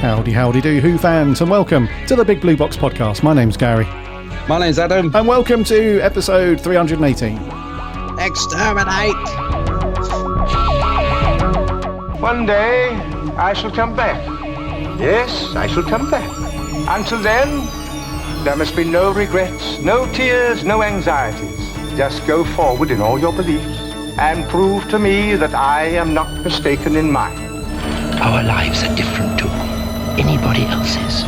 Howdy, howdy do, Who fans, and welcome to the Big Blue Box podcast. My name's Gary. My name's Adam. And welcome to episode 318. Exterminate! One day, I shall come back. Yes, I shall come back. Until then, there must be no regrets, no tears, no anxieties. Just go forward in all your beliefs and prove to me that I am not mistaken in mine. Our lives are different to anybody else's.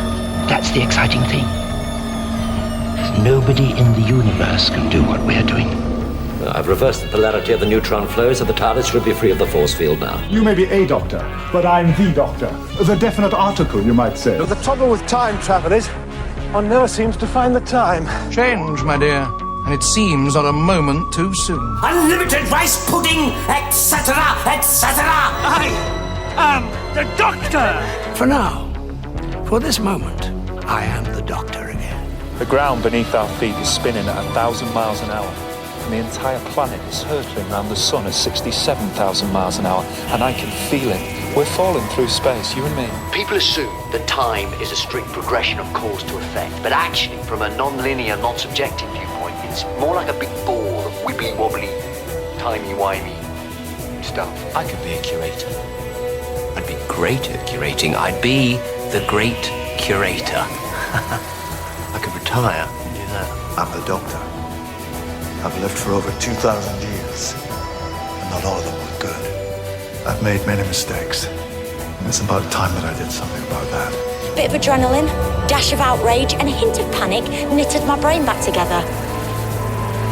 That's the exciting thing. Nobody in the universe can do what we're doing. I've reversed the polarity of the neutron flow, so the TARDIS should be free of the force field now. You may be a doctor, but I'm the doctor. The definite article, you might say. The trouble with time travel is, one never seems to find the time. Change, my dear, and it seems not a moment too soon. Unlimited rice pudding, etc., etc. I am the Doctor! For now, for this moment, I am the Doctor again. The ground beneath our feet is spinning at 1,000 miles an hour. And the entire planet is hurtling around the sun at 67,000 miles an hour. And I can feel it. We're falling through space, you and me. People assume that time is a strict progression of cause to effect. But actually, from a non-linear, non-subjective viewpoint, it's more like a big ball of wibbly-wobbly, timey-wimey stuff. I could be a curator. I'd be great at curating. I'd be the great curator. I could retire and do that. I'm the Doctor. I've lived for over 2,000 years, and not all of them were good. I've made many mistakes, and it's about time that I did something about that. Bit of adrenaline, dash of outrage, and a hint of panic knitted my brain back together.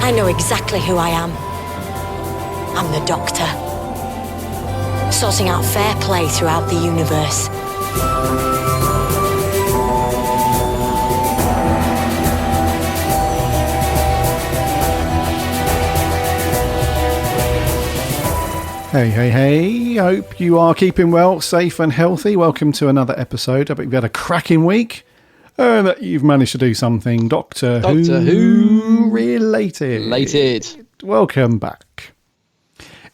I know exactly who I am. I'm the Doctor. Sorting out fair play throughout the universe. Hey, hey, hey. Hope you are keeping well, safe and healthy. Welcome to another episode. I hope you've had a cracking week and that you've managed to do something Doctor Who related. Welcome back.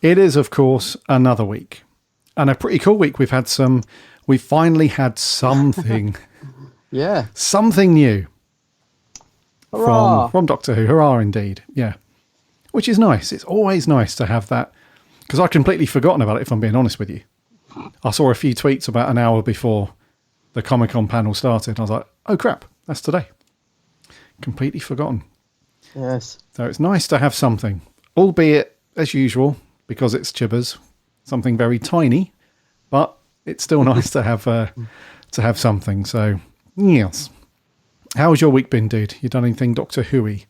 It is, of course, another week. And a pretty cool week. We finally had something. Yeah. Something new. Hurrah. From Doctor Who. Hurrah, indeed. Yeah. Which is nice. It's always nice to have that. Because I'd completely forgotten about it, if I'm being honest with you. I saw a few tweets about an hour before the Comic-Con panel started. I was like, oh crap, that's today. Completely forgotten. Yes. So it's nice to have something. Albeit, as usual, because it's Chibbers, something very tiny. But it's still nice to have something. So, yes. How's your week been, dude? You done anything Doctor Who-y?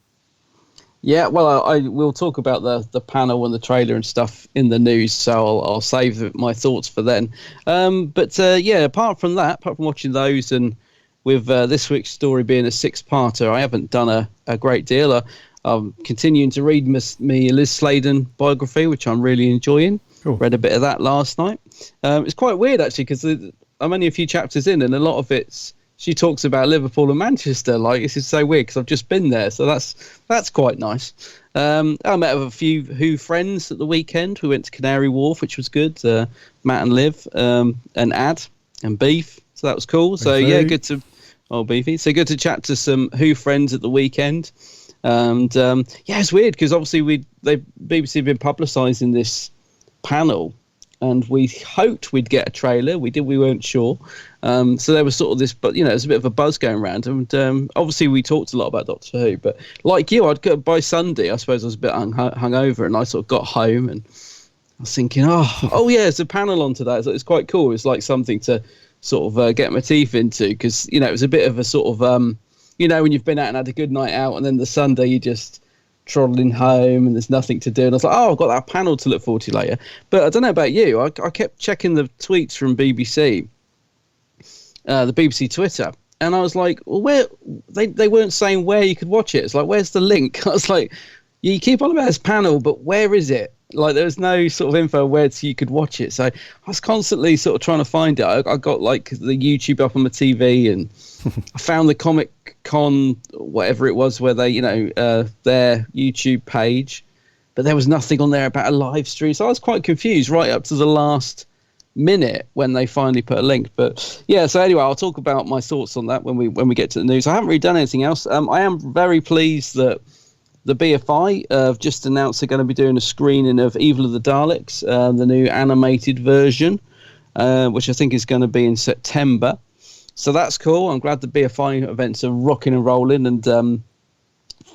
Yeah, well, I will talk about the panel and the trailer and stuff in the news, so I'll save my thoughts for then. But apart from watching those and with this week's story being a six-parter, I haven't done a great deal. I'm continuing to read me Liz Sladen biography, which I'm really enjoying. Cool. Read a bit of that last night. It's quite weird, actually, because I'm only a few chapters in, and a lot of she talks about Liverpool and Manchester. Like, this is so weird because I've just been there, so that's quite nice. I met with a few Who friends at the weekend. We went to Canary Wharf, which was good. Matt and Liv, and Ad and Beef, so that was cool. So yeah, good to Beefy. So good to chat to some Who friends at the weekend. And it's weird because obviously BBC have been publicising this panel. And we hoped we'd get a trailer. We weren't sure. So there was sort of this, but there's a bit of a buzz going around. And obviously we talked a lot about Doctor Who, but like you, by Sunday, I suppose I was a bit hungover, and I sort of got home and I was thinking, oh yeah, there's a panel on today. So it's quite cool. It's like something to sort of get my teeth into, because it was a bit of a sort of when you've been out and had a good night out, and then the Sunday you just trotting home and there's nothing to do, and I was like, I've got that panel to look forward to later. But I don't know about you, I kept checking the tweets from BBC, the BBC Twitter, and I was like, well, where they weren't saying where you could watch it. It's like, where's the link? I was like, you keep on about this panel, but where is it? Like, there was no sort of info where you could watch it. So I was constantly sort of trying to find it. I got like the YouTube up on my TV, and I found the Comic-Con, whatever it was, where they, their YouTube page, but there was nothing on there about a live stream. So I was quite confused right up to the last minute when they finally put a link. But yeah, so anyway, I'll talk about my thoughts on that when we get to the news. I haven't really done anything else. I am very pleased that the BFI have just announced they're going to be doing a screening of Evil of the Daleks, the new animated version, which I think is going to be in September. So that's cool. I'm glad the BFI events are rocking and rolling, and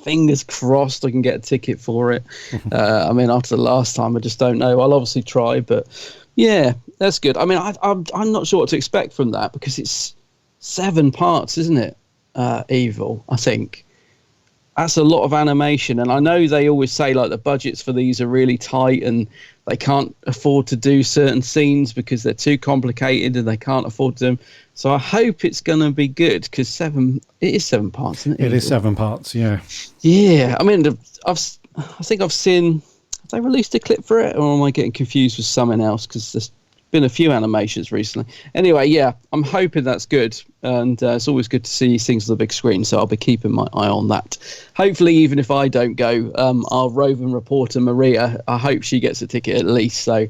fingers crossed I can get a ticket for it. I mean, after the last time, I just don't know. I'll obviously try, but yeah, that's good. I mean, I'm not sure what to expect from that, because it's 7 parts, isn't it? Evil, I think. That's a lot of animation, and I know they always say like the budgets for these are really tight and they can't afford to do certain scenes because they're too complicated and they can't afford them. So I hope it's going to be good, because it is 7 parts, isn't it? It is 7 parts, yeah. Yeah, I mean, I think I've seen. Have they released a clip for it, or am I getting confused with something else? Because there's been a few animations recently. Anyway, yeah, I'm hoping that's good, and it's always good to see things on the big screen, so I'll be keeping my eye on that. Hopefully, even if I don't go, our roving reporter Maria, I hope she gets a ticket at least, so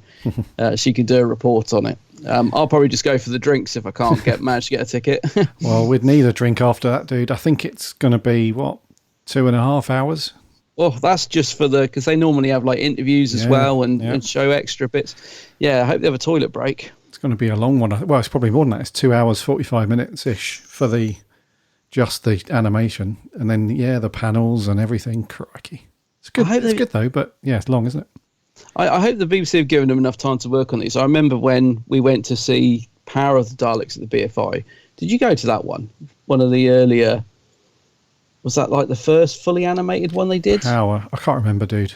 she can do a report on it. I'll probably just go for the drinks if I can't manage to get a ticket. Well, we'd need a drink after that, dude. I think it's going to be, 2.5 hours? Well, that's just for because they normally have like interviews as well and show extra bits. Yeah, I hope they have a toilet break. It's going to be a long one. Well, it's probably more than that. It's 2 hours, 45 minutes-ish for just the animation. And then, the panels and everything. Crikey. It's good. It's good, though, but it's long, isn't it? I hope the BBC have given them enough time to work on these. I remember when we went to see Power of the Daleks at the BFI. Did you go to that one? One of the earlier... Was that like the first fully animated one they did? Power. I can't remember, dude.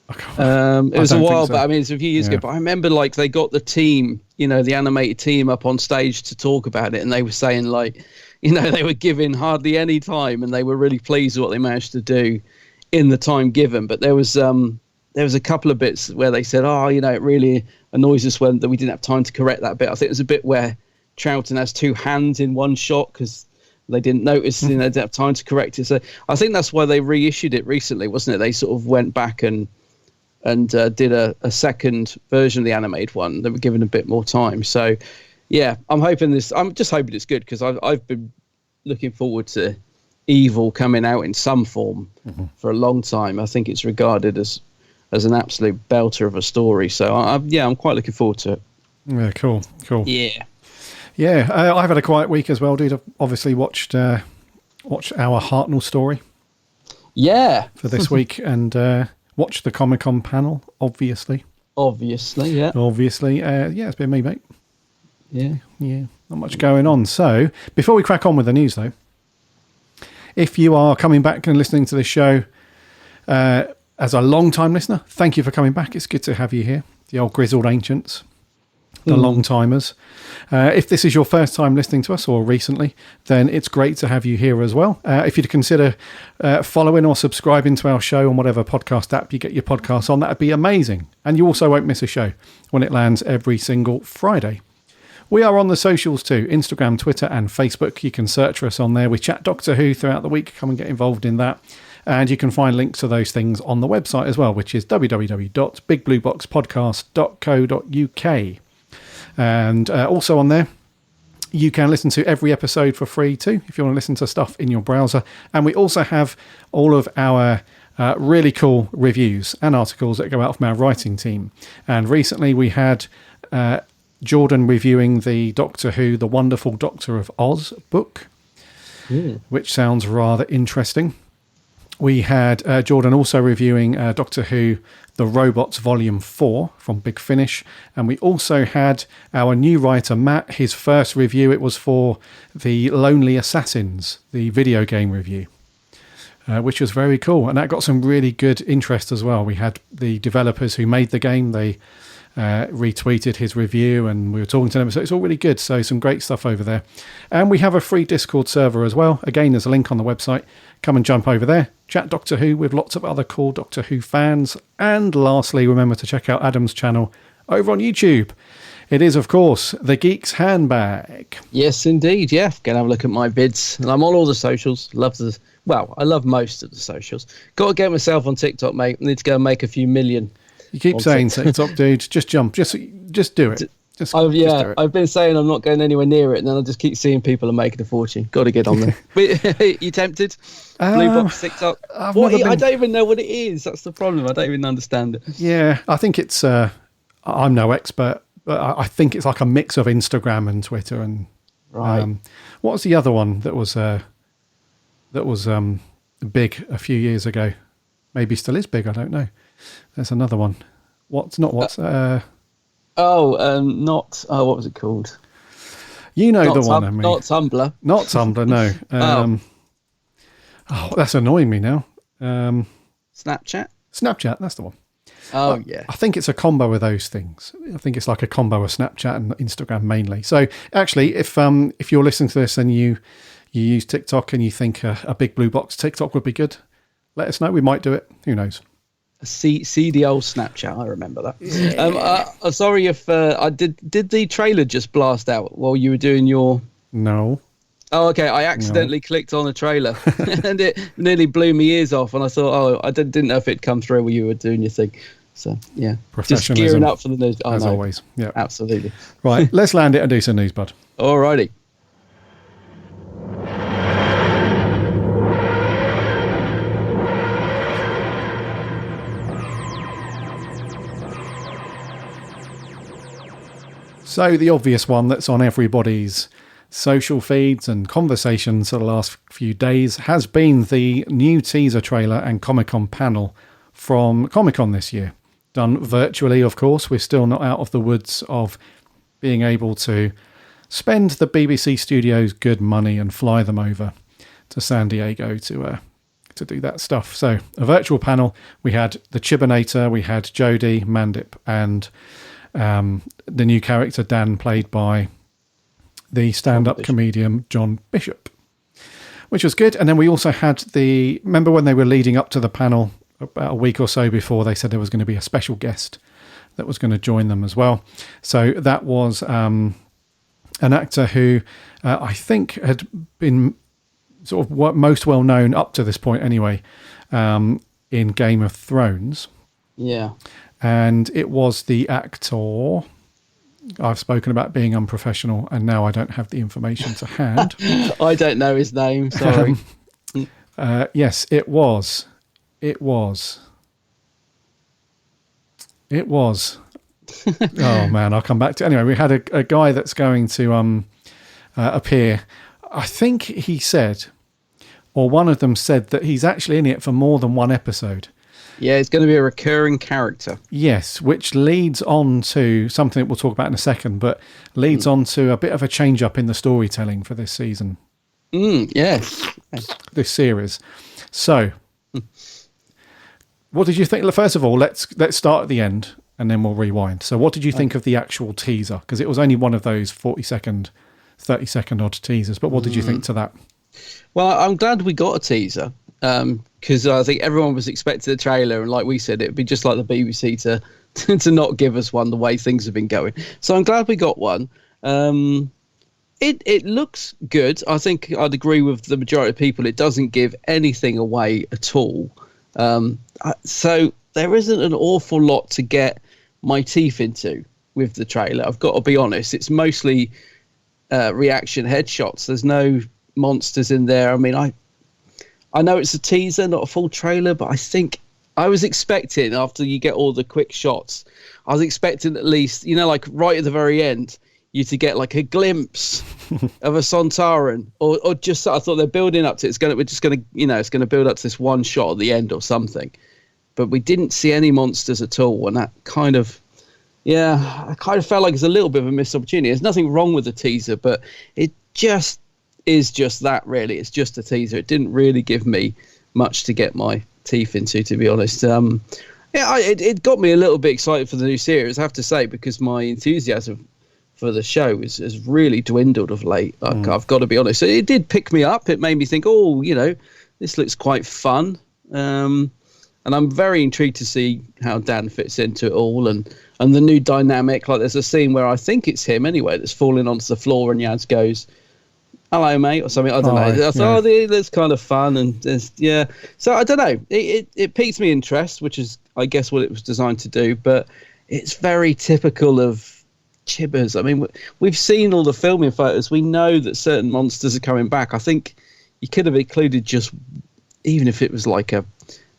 It was a while back. I mean, it's a few years ago. But I remember like they got the team, the animated team up on stage to talk about it. And they were saying like, they were given hardly any time. And they were really pleased with what they managed to do in the time given. But there was a couple of bits where they said, it really annoys us that we didn't have time to correct that bit. I think there's a bit where Troughton has 2 hands in one shot because they didn't notice, they didn't have time to correct it. So I think that's why they reissued it recently, wasn't it? They sort of went back and did a second version of the animated one. They were given a bit more time. So, yeah, I'm just hoping it's good, because I've been looking forward to Evil coming out in some form for a long time. I think it's regarded as an absolute belter of a story. So, I'm quite looking forward to it. Yeah, cool. Yeah. Yeah, I've had a quiet week as well, dude. I've obviously watched our Hartnell story. Yeah. For this week, and watched the Comic-Con panel, obviously. Obviously, yeah. It's been me, mate. Yeah. Not much going on. So, before we crack on with the news, though, if you are coming back and listening to this show as a long-time listener, thank you for coming back. It's good to have you here, the old grizzled ancients. The long-timers. If this is your first time listening to us, or recently, then it's great to have you here as well. If you'd consider following or subscribing to our show on whatever podcast app you get your podcasts on, that would be amazing. And you also won't miss a show when it lands every single Friday. We are on the socials too, Instagram, Twitter and Facebook. You can search for us on there. We chat Doctor Who throughout the week. Come and get involved in that. And you can find links to those things on the website as well, which is www.bigblueboxpodcast.co.uk. And also on there, you can listen to every episode for free too, if you want to listen to stuff in your browser. And we also have all of our really cool reviews and articles that go out from our writing team. And recently we had Jordan reviewing the Doctor Who, The Wonderful Doctor of Oz book, which sounds rather interesting. We had Jordan also reviewing Doctor Who, The Robots Volume 4 from Big Finish. And we also had our new writer, Matt, his first review. It was for The Lonely Assassins, the video game review, which was very cool. And that got some really good interest as well. We had the developers who made the game. They retweeted his review and we were talking to them. So it's all really good. So some great stuff over there. And we have a free Discord server as well. Again, there's a link on the website. Come and jump over there. Chat Doctor Who with lots of other cool Doctor Who fans. And lastly, remember to check out Adam's channel over on YouTube. It is, of course, The Geek's Handbag. Yes, indeed. Yeah, go and have a look at my vids. And I'm on all the socials. I love most of the socials. Got to get myself on TikTok, mate. I need to go and make a few million. You keep saying TikTok, dude. Just jump. Just do it. Just do it. I've been saying I'm not going anywhere near it, and then I just keep seeing people are making a fortune. Got to get on there. You tempted? Blue box TikTok. I don't even know what it is. That's the problem. I don't even understand it. Yeah, I think it's. I'm no expert, but I think it's like a mix of Instagram and Twitter. And what was the other one that was big a few years ago? Maybe still is big. I don't know. There's another one. What was it called? You know the one I mean. Not Tumblr. Not Tumblr, no. That's annoying me now. Snapchat? Snapchat, that's the one. Oh, yeah. I think it's a combo of those things. I think it's like a combo of Snapchat and Instagram mainly. So actually, if you're listening to this and you use TikTok and you think a big blue box TikTok would be good, let us know. We might do it. Who knows? See the old Snapchat. I remember that. Yeah. Sorry if I did the trailer just blast out while you were doing your... No. Oh, okay. I accidentally clicked on a trailer and it nearly blew my ears off. And I thought, I didn't know if it'd come through while you were doing your thing. So, yeah. Professionalism. Just gearing up for the news. As always. Yeah. Absolutely. Right. Let's land it and do some news, bud. All righty. So the obvious one that's on everybody's social feeds and conversations for the last few days has been the new teaser trailer and Comic-Con panel from Comic-Con this year. Done virtually, of course. We're still not out of the woods of being able to spend the BBC studios good money and fly them over to San Diego to do that stuff. So a virtual panel. We had the Chibanator, we had Jodie, Mandip, and the new character Dan, played by the stand-up comedian John Bishop, which was good. And then we also had remember when they were leading up to the panel about a week or so before, they said there was going to be a special guest that was going to join them as well. So that was an actor who I think had been sort of most well known up to this point anyway, in Game of Thrones. Yeah. And it was the actor. I've spoken about being unprofessional, and now I don't have the information to hand. I don't know his name, sorry. Yes, it was. Oh, man, I'll come back to it. Anyway, we had a guy that's going to appear. I think he said, or one of them said, that he's actually in it for more than one episode. Yeah, it's going to be a recurring character. Yes, which leads on to something that we'll talk about in a second, but leads on to a bit of a change up in the storytelling for this season. Yes. This series. So, what did you think? First of all, let's start at the end and then we'll rewind. So what did you think of the actual teaser? Because it was only one of those 40-second, 30-second odd teasers, but what did you think to that? Well, I'm glad we got a teaser. Because I think everyone was expecting a trailer, and like we said, it'd be just like the BBC to not give us one the way things have been going. So I'm glad we got one. It looks good. I think I'd agree with the majority of people. It doesn't give anything away at all. So there isn't an awful lot to get my teeth into with the trailer. I've got to be honest. It's mostly reaction headshots. There's no monsters in there. I mean, I know it's a teaser, not a full trailer, but I think I was expecting, after you get all the quick shots, I was expecting at least, like right at the very end, you to get like a glimpse of a Sontaran, or just, I thought they're building up to it. It's going to build up to this one shot at the end or something. But we didn't see any monsters at all, and that kind of, I kind of felt like it's a little bit of a missed opportunity. There's nothing wrong with the teaser, but it just is just that, really. It's just a teaser. It didn't really give me much to get my teeth into, to be honest. It got me a little bit excited for the new series, I have to say, because my enthusiasm for the show has really dwindled of late. I've got to be honest. It did pick me up. It made me think, this looks quite fun. And I'm very intrigued to see how Dan fits into it all, and the new dynamic. Like, there's a scene where I think it's him anyway that's falling onto the floor, and Yaz goes, "Hello, mate," or something. I don't know. I thought, that's kind of fun, and so I don't know. It piques me interest, which is, I guess, what it was designed to do. But it's very typical of Chibbers. I mean, we've seen all the filming photos. We know that certain monsters are coming back. I think you could have included just, even if it was like a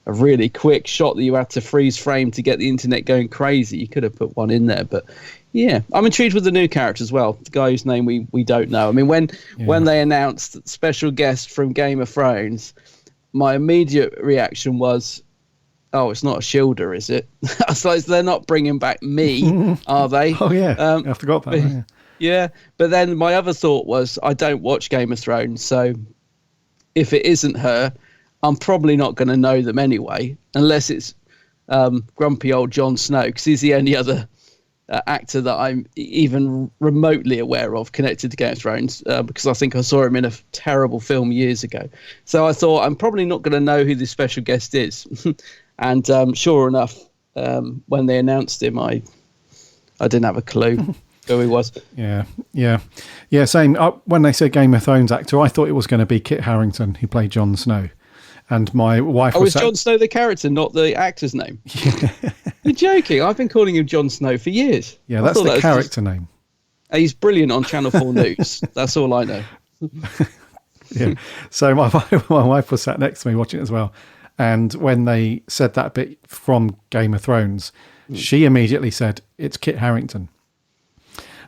really quick shot that you had to freeze frame to get the internet going crazy, you could have put one in there. But yeah, I'm intrigued with the new character as well, the guy whose name we don't know. I mean, when they announced special guest from Game of Thrones, my immediate reaction was, oh, it's not a Shielder, is it? I was like, they're not bringing back me, are they? Oh, yeah. I forgot that. But, yeah. But then my other thought was, I don't watch Game of Thrones, so if it isn't her, I'm probably not going to know them anyway, unless it's grumpy old Jon Snow, because he's the only other actor that I'm even remotely aware of connected to Game of Thrones, because I think I saw him in a terrible film years ago. So I thought, I'm probably not going to know who this special guest is. And sure enough, when they announced him, I didn't have a clue who he was. Yeah. Same. When they said Game of Thrones actor, I thought it was going to be Kit Harington, who played Jon Snow. And my wife was... Oh, is Jon Snow the character, not the actor's name? You're joking. I've been calling him Jon Snow for years. Yeah, that's the character name. He's brilliant on Channel 4 News. That's all I know. Yeah. So my wife was sat next to me watching it as well. And when they said that bit from Game of Thrones, she immediately said, it's Kit Harington,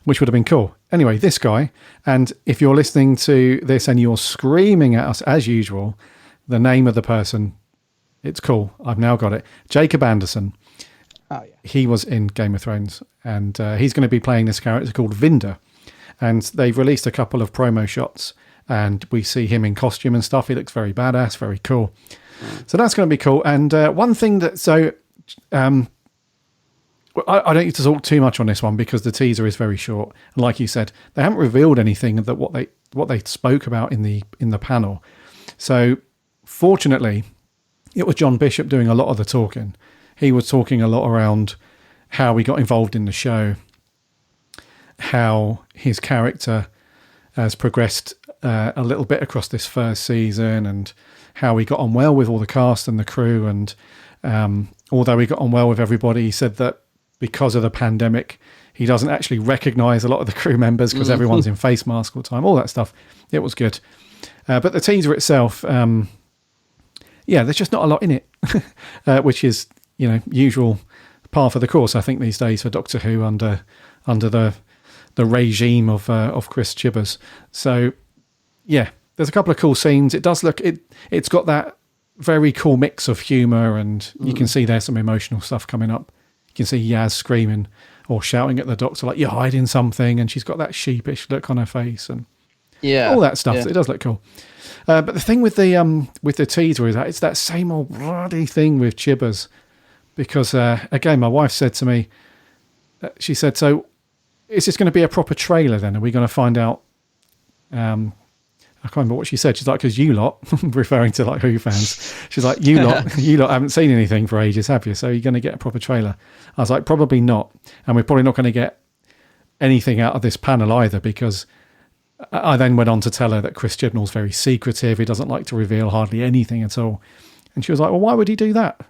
which would have been cool. Anyway, this guy, and if you're listening to this and you're screaming at us as usual, the name of the person, it's cool. I've now got it. Jacob Anderson. Oh, yeah. He was in Game of Thrones, and he's going to be playing this character called Vinder. And they've released a couple of promo shots, and we see him in costume and stuff. He looks very badass, very cool. So that's going to be cool. And one thing that, I don't need to talk too much on this one because the teaser is very short. And like you said, they haven't revealed anything that what they spoke about in the panel. So fortunately, it was John Bishop doing a lot of the talking. He was talking a lot around how he got involved in the show, how his character has progressed a little bit across this first season, and how he got on well with all the cast and the crew. And although he got on well with everybody, he said that because of the pandemic, he doesn't actually recognise a lot of the crew members because everyone's in face mask all the time, all that stuff. It was good. But the teaser itself, there's just not a lot in it, which is, usual par for the course, I think, these days for Doctor Who under the regime of Chris Chibbers. So, yeah, there's a couple of cool scenes. It does look, it's got that very cool mix of humour, and you can see there's some emotional stuff coming up. You can see Yaz screaming or shouting at the Doctor like, you're hiding something, and she's got that sheepish look on her face and all that stuff. Yeah. It does look cool. But the thing with the teaser is that it's that same old bloody thing with Chibbers, because again, my wife said to me, she said, so is this going to be a proper trailer then? Are we going to find out? I can't remember what she said. She's like, because you lot, referring to like Who fans, she's like, you lot haven't seen anything for ages, have you? So you're going to get a proper trailer. I was like, probably not. And we're probably not going to get anything out of this panel either, because I then went on to tell her that Chris Chibnall's very secretive. He doesn't like to reveal hardly anything at all. And she was like, well, why would he do that?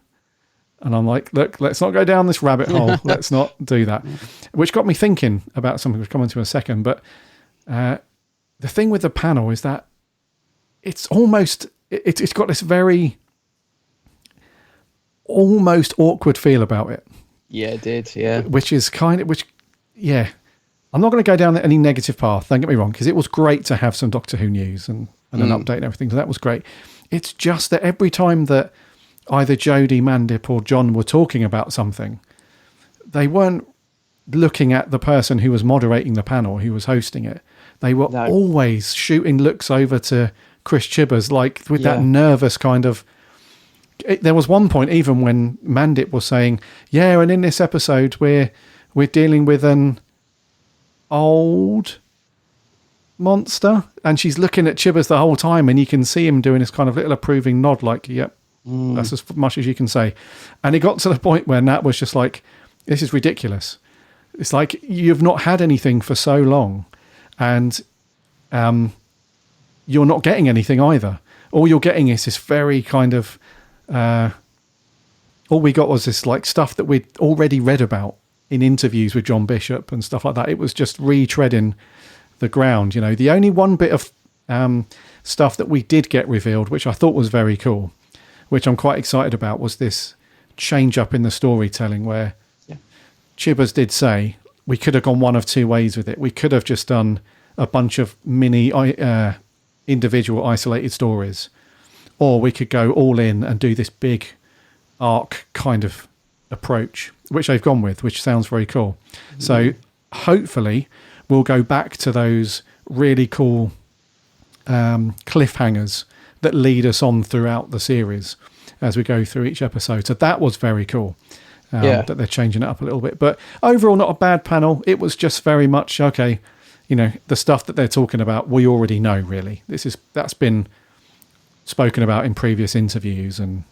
And I'm like, look, let's not go down this rabbit hole. Let's not do that. Which got me thinking about something we'll come into in a second. But the thing with the panel is that it's almost, it's got this very almost awkward feel about it. Yeah, it did, yeah. Which is I'm not going to go down any negative path, don't get me wrong, because it was great to have some Doctor Who news and an update and everything, so that was great. It's just that every time that either Jodie, Mandip or John were talking about something, they weren't looking at the person who was moderating the panel, who was hosting it. They were always shooting looks over to Chris Chibbers, like with that nervous kind of... There was one point even when Mandip was saying, and in this episode we're dealing with an old monster, and she's looking at Chibbers the whole time, and you can see him doing this kind of little approving nod like, yep, that's as much as you can say. And it got to the point where Nat was just like, this is ridiculous. It's like, you've not had anything for so long, and you're not getting anything either. All you're getting is this very kind of all we got was this like stuff that we'd already read about in interviews with John Bishop and stuff like that. It was just retreading the ground. You know, the only one bit of stuff that we did get revealed, which I thought was very cool, which I'm quite excited about, was this change up in the storytelling where Chibbers did say we could have gone one of two ways with it. We could have just done a bunch of mini individual isolated stories, or we could go all in and do this big arc kind of approach, which they've gone with, which sounds very cool. So hopefully we'll go back to those really cool cliffhangers that lead us on throughout the series as we go through each episode. So that was very cool. That they're changing it up a little bit, but overall not a bad panel. It was just very much okay. You know, the stuff that they're talking about, we already know. Really, that's been spoken about in previous interviews and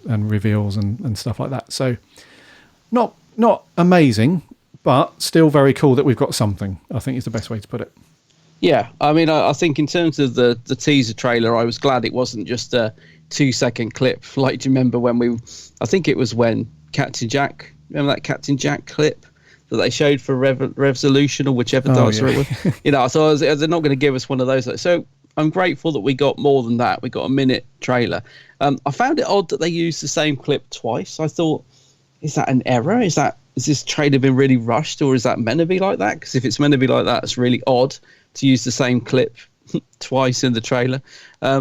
reveals and stuff like that. So not amazing, but still very cool that we've got something. I think is the best way to put it. Yeah, I mean, I think in terms of the teaser trailer, I was glad it wasn't just a 2-second clip. Like, do you remember I think it was when Captain Jack, remember that Captain Jack clip that they showed for Resolution or whichever dinosaur it was? You know, so they're not going to give us one of those. So I'm grateful that we got more than that. We got a minute trailer. I found it odd that they used the same clip twice. I thought, is that an error? Is this trailer been really rushed, or is that meant to be like that? Because if it's meant to be like that, it's really odd to use the same clip twice in the trailer.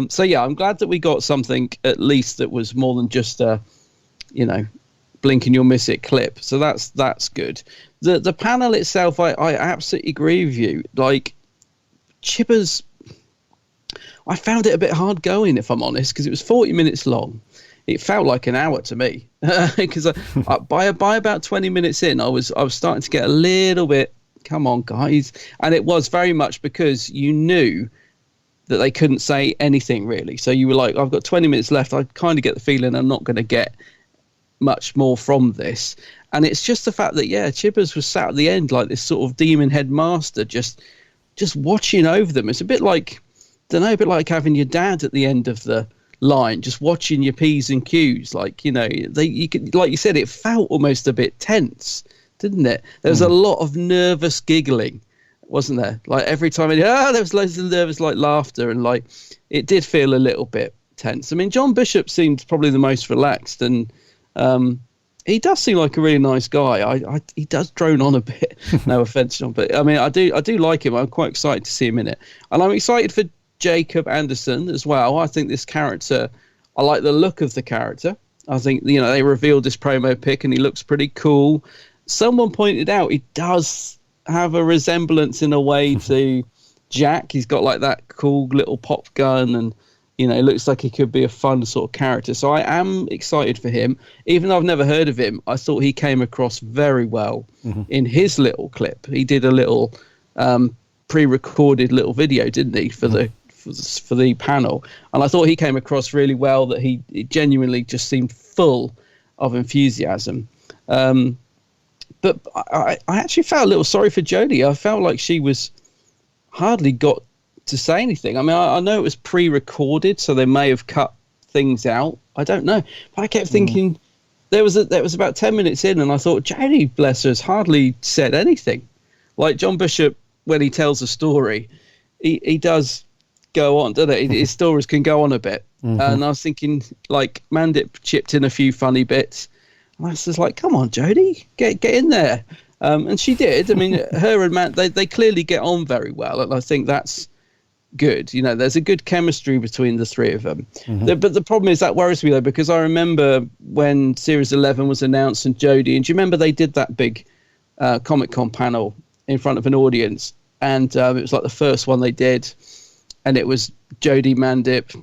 So yeah, I'm glad that we got something at least that was more than just a, you know, blink and you'll miss it clip. So that's good. The panel itself, I absolutely agree with you. Like, Chibbers, I found it a bit hard going, if I'm honest, because it was 40 minutes long. It felt like an hour to me, because by about 20 minutes in, I was starting to get a little bit, come on guys, and it was very much because you knew that they couldn't say anything really. So you were like, I've got 20 minutes left. I kind of get the feeling I'm not going to get much more from this. And it's just the fact that, Chibbers was sat at the end like this sort of demon headmaster, just watching over them. It's a bit like, a bit like having your dad at the end of the line, just watching your P's and Q's. Like, you know, you could, like you said, it felt almost a bit tense, didn't it? There was a lot of nervous giggling, wasn't there? Like every time, there was loads of nervous like laughter, and like it did feel a little bit tense. I mean, John Bishop seemed probably the most relaxed, and he does seem like a really nice guy. He does drone on a bit. No offense, John, but I mean, I do like him. I'm quite excited to see him in it, and I'm excited for Jacob Anderson as well. I think this character, I like the look of the character. I think, you know, they revealed this promo pic and he looks pretty cool. Someone pointed out he does have a resemblance in a way to Jack. He's got like that cool little pop gun, and you know, it looks like he could be a fun sort of character. So I am excited for him. Even though I've never heard of him, I thought he came across very well in his little clip. He did a little pre-recorded little video, didn't he, for the panel, and I thought he came across really well, that he genuinely just seemed full of enthusiasm. But I actually felt a little sorry for Jodie. I felt like she was hardly got to say anything. I mean, I know it was pre-recorded, so they may have cut things out. I don't know, but I kept thinking there was about 10 minutes in, and I thought, Jodie, bless her, has hardly said anything. Like John Bishop, when he tells a story, he does go on, doesn't it? His stories can go on a bit. And I was thinking, like, Mandip chipped in a few funny bits. And I was just like, come on, Jodie, get in there. And she did. I mean, her and Matt, they clearly get on very well. And I think that's good. You know, there's a good chemistry between the three of them. But the problem is that worries me, though, because I remember when Series 11 was announced and Jodie, and do you remember they did that big Comic-Con panel in front of an audience? And it was like the first one they did. And it was Jodie, Mandip,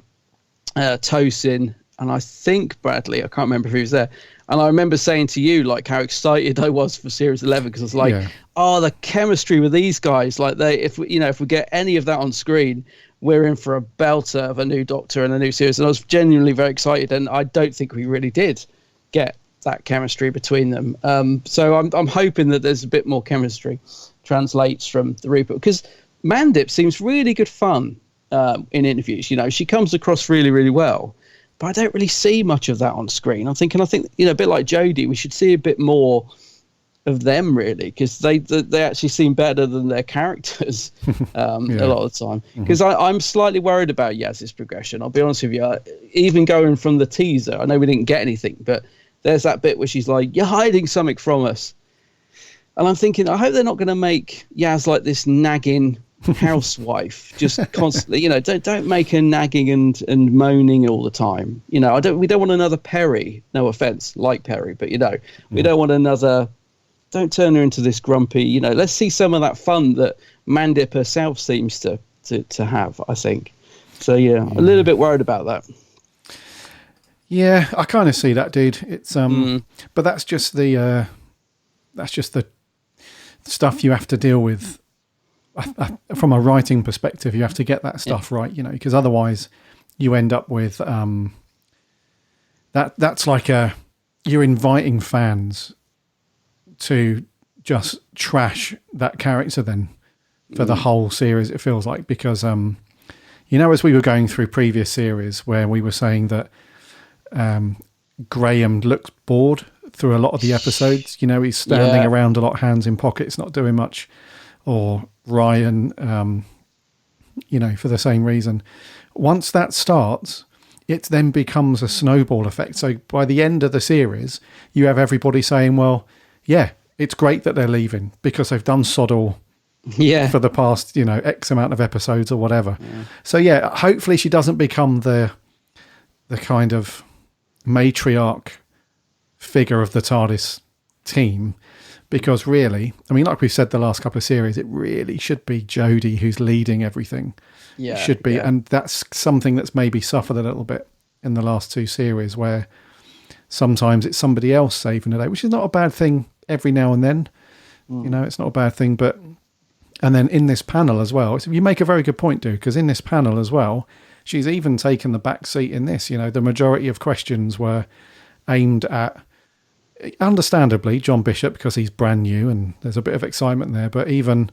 Tosin, and I think Bradley. I can't remember if he was there. And I remember saying to you, like, how excited I was for Series 11, because I was like, oh, the chemistry with these guys. Like, if we get any of that on screen, we're in for a belter of a new Doctor and a new series. And I was genuinely very excited, and I don't think we really did get that chemistry between them. So I'm hoping that there's a bit more chemistry translates from the reboot, because Mandip seems really good fun in interviews. You know, she comes across really, really well, but I don't really see much of that on screen. I think, you know, a bit like Jodie, we should see a bit more of them, really, because they actually seem better than their characters a lot of the time. Because I'm slightly worried about Yaz's progression. I'll be honest with you. Even going from the teaser, I know we didn't get anything, but there's that bit where she's like, "You're hiding something from us," and I'm thinking, I hope they're not going to make Yaz like this nagging housewife, just constantly. Don't make her nagging and moaning all the time. We don't want another Perry. No offense, like Perry, but we don't want another. Don't turn her into this grumpy, let's see some of that fun that Mandip herself seems to have, I think. So, a little bit worried about that. Yeah, I kind of see that, dude. It's but that's just the stuff you have to deal with. From a writing perspective, you have to get that stuff right, because otherwise you end up with that's like you're inviting fans to just trash that character then for the whole series, it feels like, because as we were going through previous series where we were saying that Graham looked bored through a lot of the episodes, he's standing around a lot, hands in pockets, not doing much, or Ryan for the same reason. Once that starts, it then becomes a snowball effect. So by the end of the series, you have everybody saying, well, yeah, it's great that they're leaving because they've done sod all for the past, X amount of episodes or whatever. Yeah. So, hopefully she doesn't become the kind of matriarch figure of the TARDIS team, because really, like we've said the last couple of series, it really should be Jodie who's leading everything. Yeah, it should be. Yeah. And that's something that's maybe suffered a little bit in the last two series, where sometimes it's somebody else saving the day, which is not a bad thing every now and then. It's not a bad thing. And then in this panel as well, you make a very good point, dude, because in this panel as well, she's even taken the back seat in this. The majority of questions were aimed at, understandably, John Bishop, because he's brand new and there's a bit of excitement there. But even,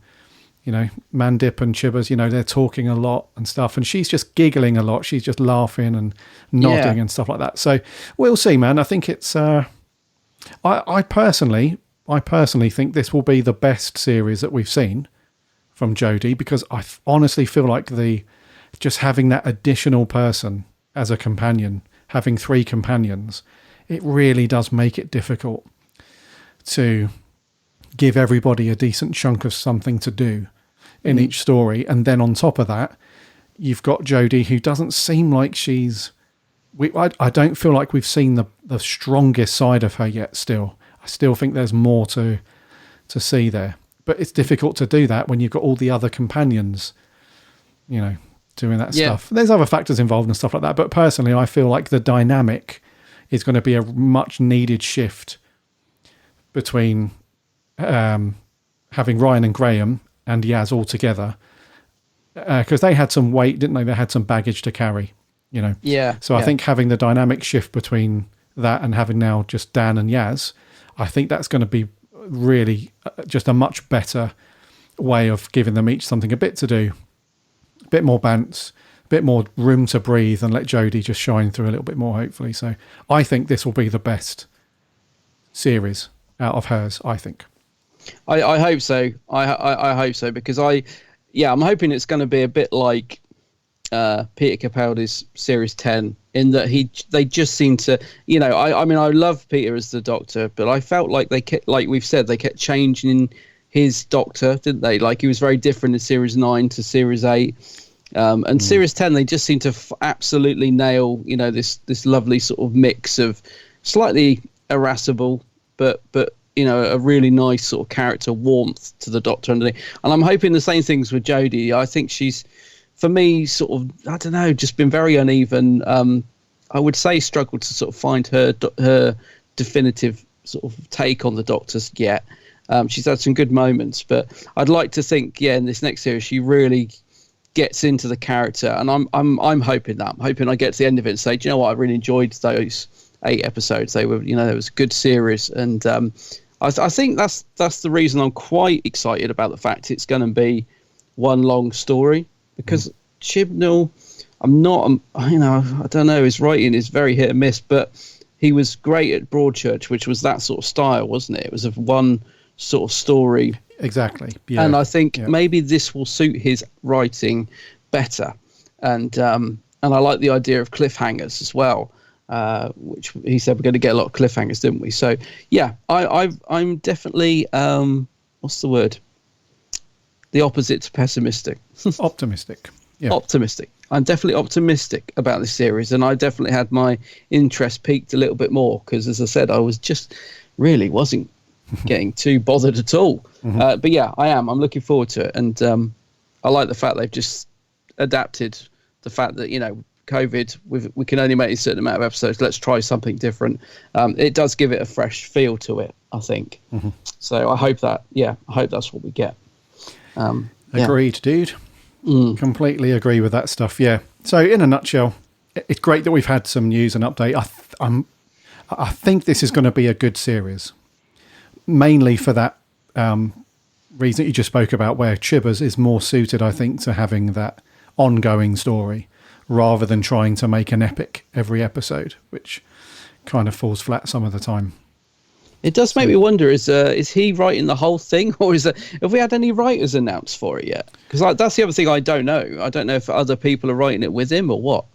Mandip and Chibbers, they're talking a lot and stuff. And she's just giggling a lot. She's just laughing and nodding and stuff like that. So we'll see, man. I think it's... I personally think this will be the best series that we've seen from Jodie, because I honestly feel like just having that additional person as a companion, having 3 companions, it really does make it difficult to give everybody a decent chunk of something to do in each story. And then on top of that, you've got Jodie, who doesn't seem like she's... I don't feel like we've seen the strongest side of her yet still. I still think there's more to see there. But it's difficult to do that when you've got all the other companions, doing that stuff. There's other factors involved and stuff like that. But personally, I feel like the dynamic is going to be a much needed shift between having Ryan and Graham and Yaz all together, because they had some weight, didn't they? They had some baggage to carry, So I think having the dynamic shift between that and having now just Dan and Yaz, I think that's going to be really just a much better way of giving them each something a bit to do, a bit more bants, a bit more room to breathe, and let Jodie just shine through a little bit more, hopefully. So I think this will be the best series out of hers, I think. I hope so. I hope so, because I'm hoping it's going to be a bit like Peter Capaldi's Series 10, in that they just seem to, I love Peter as the Doctor, but I felt like they kept, like we've said, they kept changing his Doctor, didn't they? Like he was very different in Series 9 to Series 8. And Series 10, they just seem to absolutely nail, this lovely sort of mix of slightly irascible, but a really nice sort of character warmth to the Doctor underneath. And I'm hoping the same things with Jodie. I think she's, for me, sort of, I don't know, just been very uneven. I would say struggled to sort of find her definitive sort of take on the Doctors yet. She's had some good moments, but I'd like to think, in this next series, she really gets into the character, and I'm hoping that. I'm hoping I get to the end of it and say, do you know what, I really enjoyed those 8 episodes. They were, it was a good series, and I think that's the reason I'm quite excited about the fact it's going to be one long story, because Chibnall, I don't know, his writing is very hit and miss, but he was great at Broadchurch, which was that sort of style, wasn't it? It was of one sort of story. Exactly. Yeah. And I think maybe this will suit his writing better. And I like the idea of cliffhangers as well, which he said we're going to get a lot of cliffhangers, didn't we? So, yeah, I'm definitely, what's the word? The opposite to pessimistic. Optimistic. Yeah. Optimistic. I'm definitely optimistic about this series, and I definitely had my interest piqued a little bit more because, as I said, I was just really wasn't getting too bothered at all. Mm-hmm. But yeah, I am. I'm looking forward to it, and I like the fact they've just adapted the fact that, you know, COVID, we can only make a certain amount of episodes. Let's try something different. It does give it a fresh feel to it, I think. Mm-hmm. So I hope that's what we get. Agreed, dude. Completely agree with that stuff. Yeah. So in a nutshell, it's great that we've had some news and update. I think this is going to be a good series, mainly for that reason you just spoke about, where Chibbers is more suited, I think, to having that ongoing story rather than trying to make an epic every episode, which kind of falls flat some of the time. It does make me wonder, is he writing the whole thing, or have we had any writers announced for it yet? Because that's the other thing I don't know. I don't know if other people are writing it with him or what.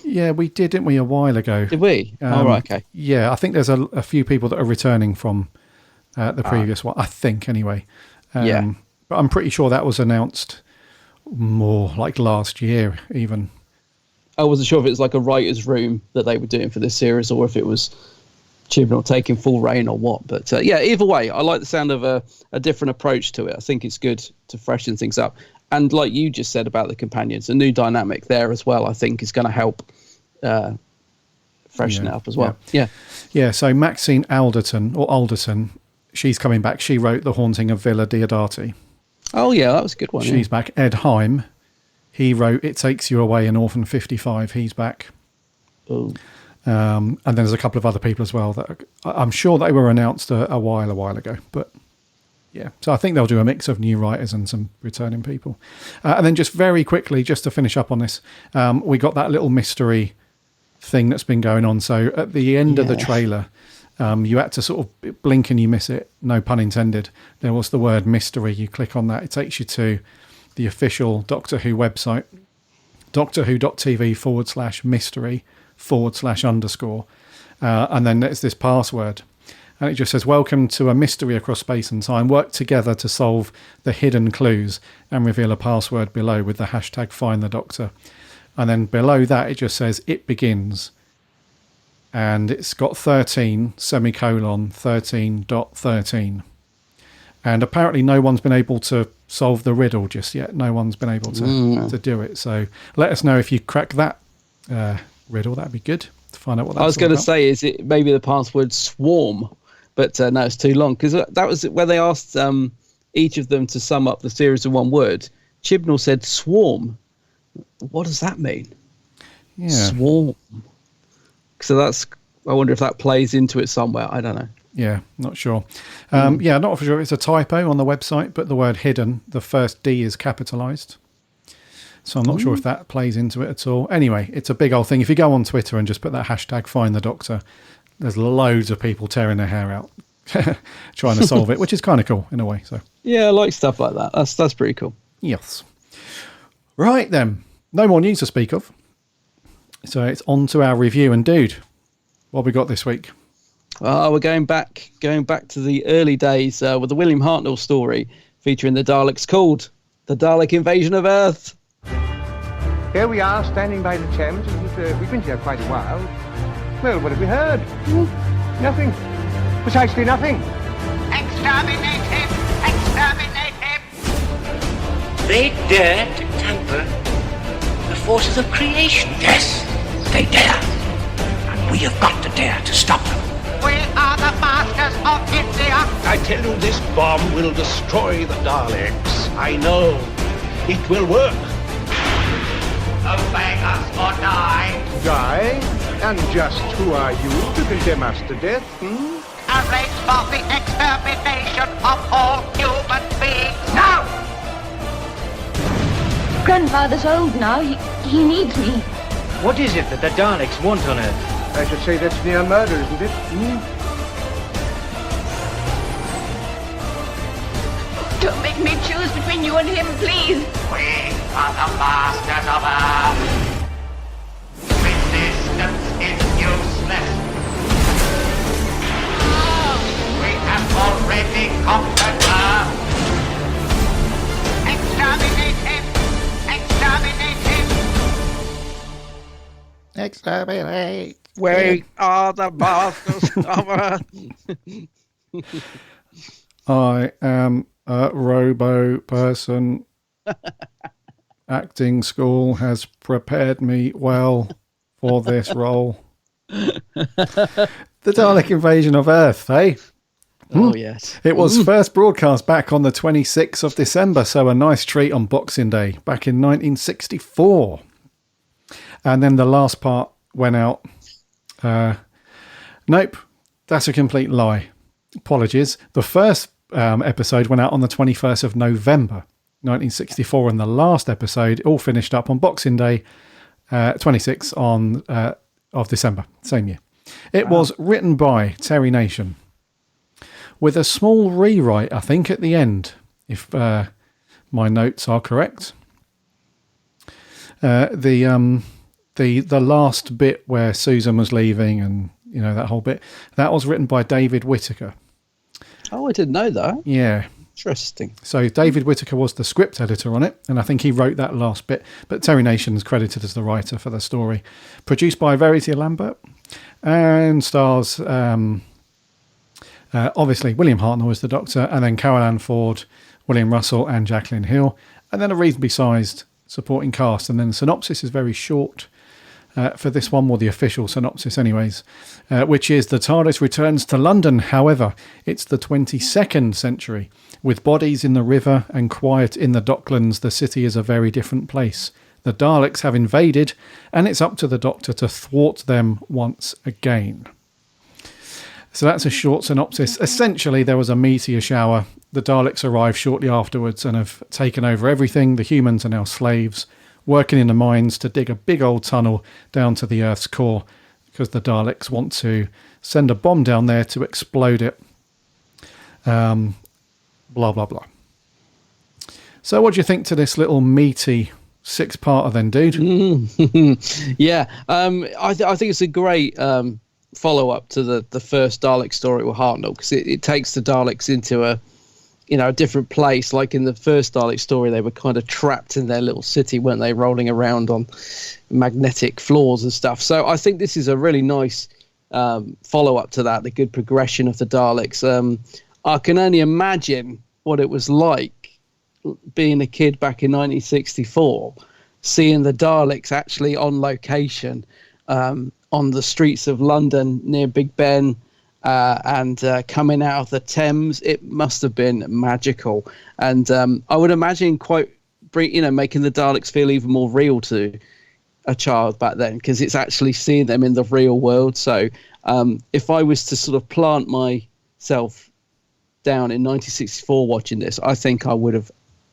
Yeah, we did, didn't we, a while ago? Did we? Right, okay. Yeah, I think there's a few people that are returning from the previous one, I think, anyway. But I'm pretty sure that was announced more like last year, even. I wasn't sure if it was like a writer's room that they were doing for this series, or if it was Chibnall taking full reign or what. But either way, I like the sound of a different approach to it. I think it's good to freshen things up. And like you just said about the companions, a new dynamic there as well, I think is going to help freshen it up as well. Yeah, so Maxine Alderton, she's coming back. She wrote The Haunting of Villa Diodati. Oh, yeah, that was a good one. She's back. Ed Heim, he wrote It Takes You Away in Orphan 55. He's back. Oh. And then there's a couple of other people as well that I'm sure they were announced a while ago. But yeah, so I think they'll do a mix of new writers and some returning people. And then just very quickly, just to finish up on this, we got that little mystery thing that's been going on. So at the end of the trailer, you had to sort of blink and you miss it. No pun intended. There was the word mystery. You click on that. It takes you to the official Doctor Who website, doctorwho.tv/mystery. /_ and then there's this password, and it just says, welcome to a mystery across space and time, work together to solve the hidden clues and reveal a password below with the hashtag find the doctor. And then below that it just says it begins, and it's got 13:13.13, and apparently no one's been able to solve the riddle just yet. No one's been able to do it, so let us know if you crack that riddle. That'd be good to find out what that's I was going to say, is it maybe the password swarm, but no, it's too long, because that was where they asked each of them to sum up the series in one word. Chibnall said swarm. What does that mean? Yeah, swarm. So I wonder if that plays into it somewhere. I don't know. Yeah, not sure. Yeah, not for sure. It's a typo on the website, but the word hidden, the first D is capitalized. So I'm not sure if that plays into it at all. Anyway, it's a big old thing. If you go on Twitter and just put that hashtag find the doctor, there's loads of people tearing their hair out trying to solve it, which is kind of cool in a way. So yeah, I like stuff like that. That's pretty cool. Yes. Right then, no more news to speak of. So it's on to our review. And dude, what have we got this week? We're going back to the early days with the William Hartnell story featuring the Daleks called The Dalek Invasion of Earth. Here we are, standing by the Thames, and we've been here quite a while. Well, what have we heard? Nothing. Precisely nothing. Exterminate him! Exterminate him! They dare to tamper the forces of creation. Yes, they dare. And we have got to dare to stop them. We are the masters of India. I tell you, this bomb will destroy the Daleks. I know. It will work. Obey us or die. Die? And just who are you to condemn us to death, Arrange for the extermination of all human beings now! Grandfather's old now. He needs me. What is it that the Daleks want on Earth? I should say that's near murder, isn't it? Don't make me choose between you and him, please. We are the masters of Earth. Resistance is useless. We have already conquered Earth. Exterminate him! Exterminate him! Exterminate. We are the masters of Earth. I am a robo person. Acting school has prepared me well for this role. The Dalek Invasion of Earth, eh? Oh, yes. It was first broadcast back on the 26th of December, so a nice treat on Boxing Day, back in 1964. And then the last part went out. Nope, that's a complete lie. Apologies. The first episode went out on the 21st of November, 1964, and the last episode all finished up on Boxing Day, 26th of December, same year. It was written by Terry Nation, with a small rewrite, I think, at the end, if my notes are correct. The last bit where Susan was leaving, and that whole bit, that was written by David Whittaker. Oh, I didn't know that. Yeah. Interesting. So David Whittaker was the script editor on it, and I think he wrote that last bit. But Terry Nation's credited as the writer for the story. Produced by Verity Lambert, and stars, obviously, William Hartnell as the Doctor, and then Carol Ann Ford, William Russell, and Jacqueline Hill, and then a reasonably sized supporting cast. And then the synopsis is very short for this one, or the official synopsis anyways, which is: the TARDIS returns to London. However, it's the 22nd century. With bodies in the river and quiet in the docklands, the city is a very different place. The Daleks have invaded, and it's up to the Doctor to thwart them once again. So that's a short synopsis. Essentially, there was a meteor shower. The Daleks arrive shortly afterwards and have taken over everything. The humans are now slaves, working in the mines to dig a big old tunnel down to the Earth's core, because the Daleks want to send a bomb down there to explode it. Blah, blah, blah. So what do you think to this little meaty six-parter then, dude? Yeah, I think it's a great follow-up to the first Dalek story with Hartnell, because it takes the Daleks into a different place. Like in the first Dalek story, they were kind of trapped in their little city, weren't they, rolling around on magnetic floors and stuff. So I think this is a really nice follow-up to that, the good progression of the Daleks. I can only imagine what it was like being a kid back in 1964, seeing the Daleks actually on location on the streets of London near Big Ben, and coming out of the Thames. It must have been magical, and I would imagine making the Daleks feel even more real to a child back then, because it's actually seeing them in the real world. So if I was to sort of plant myself down in 1964 watching this, I think I would have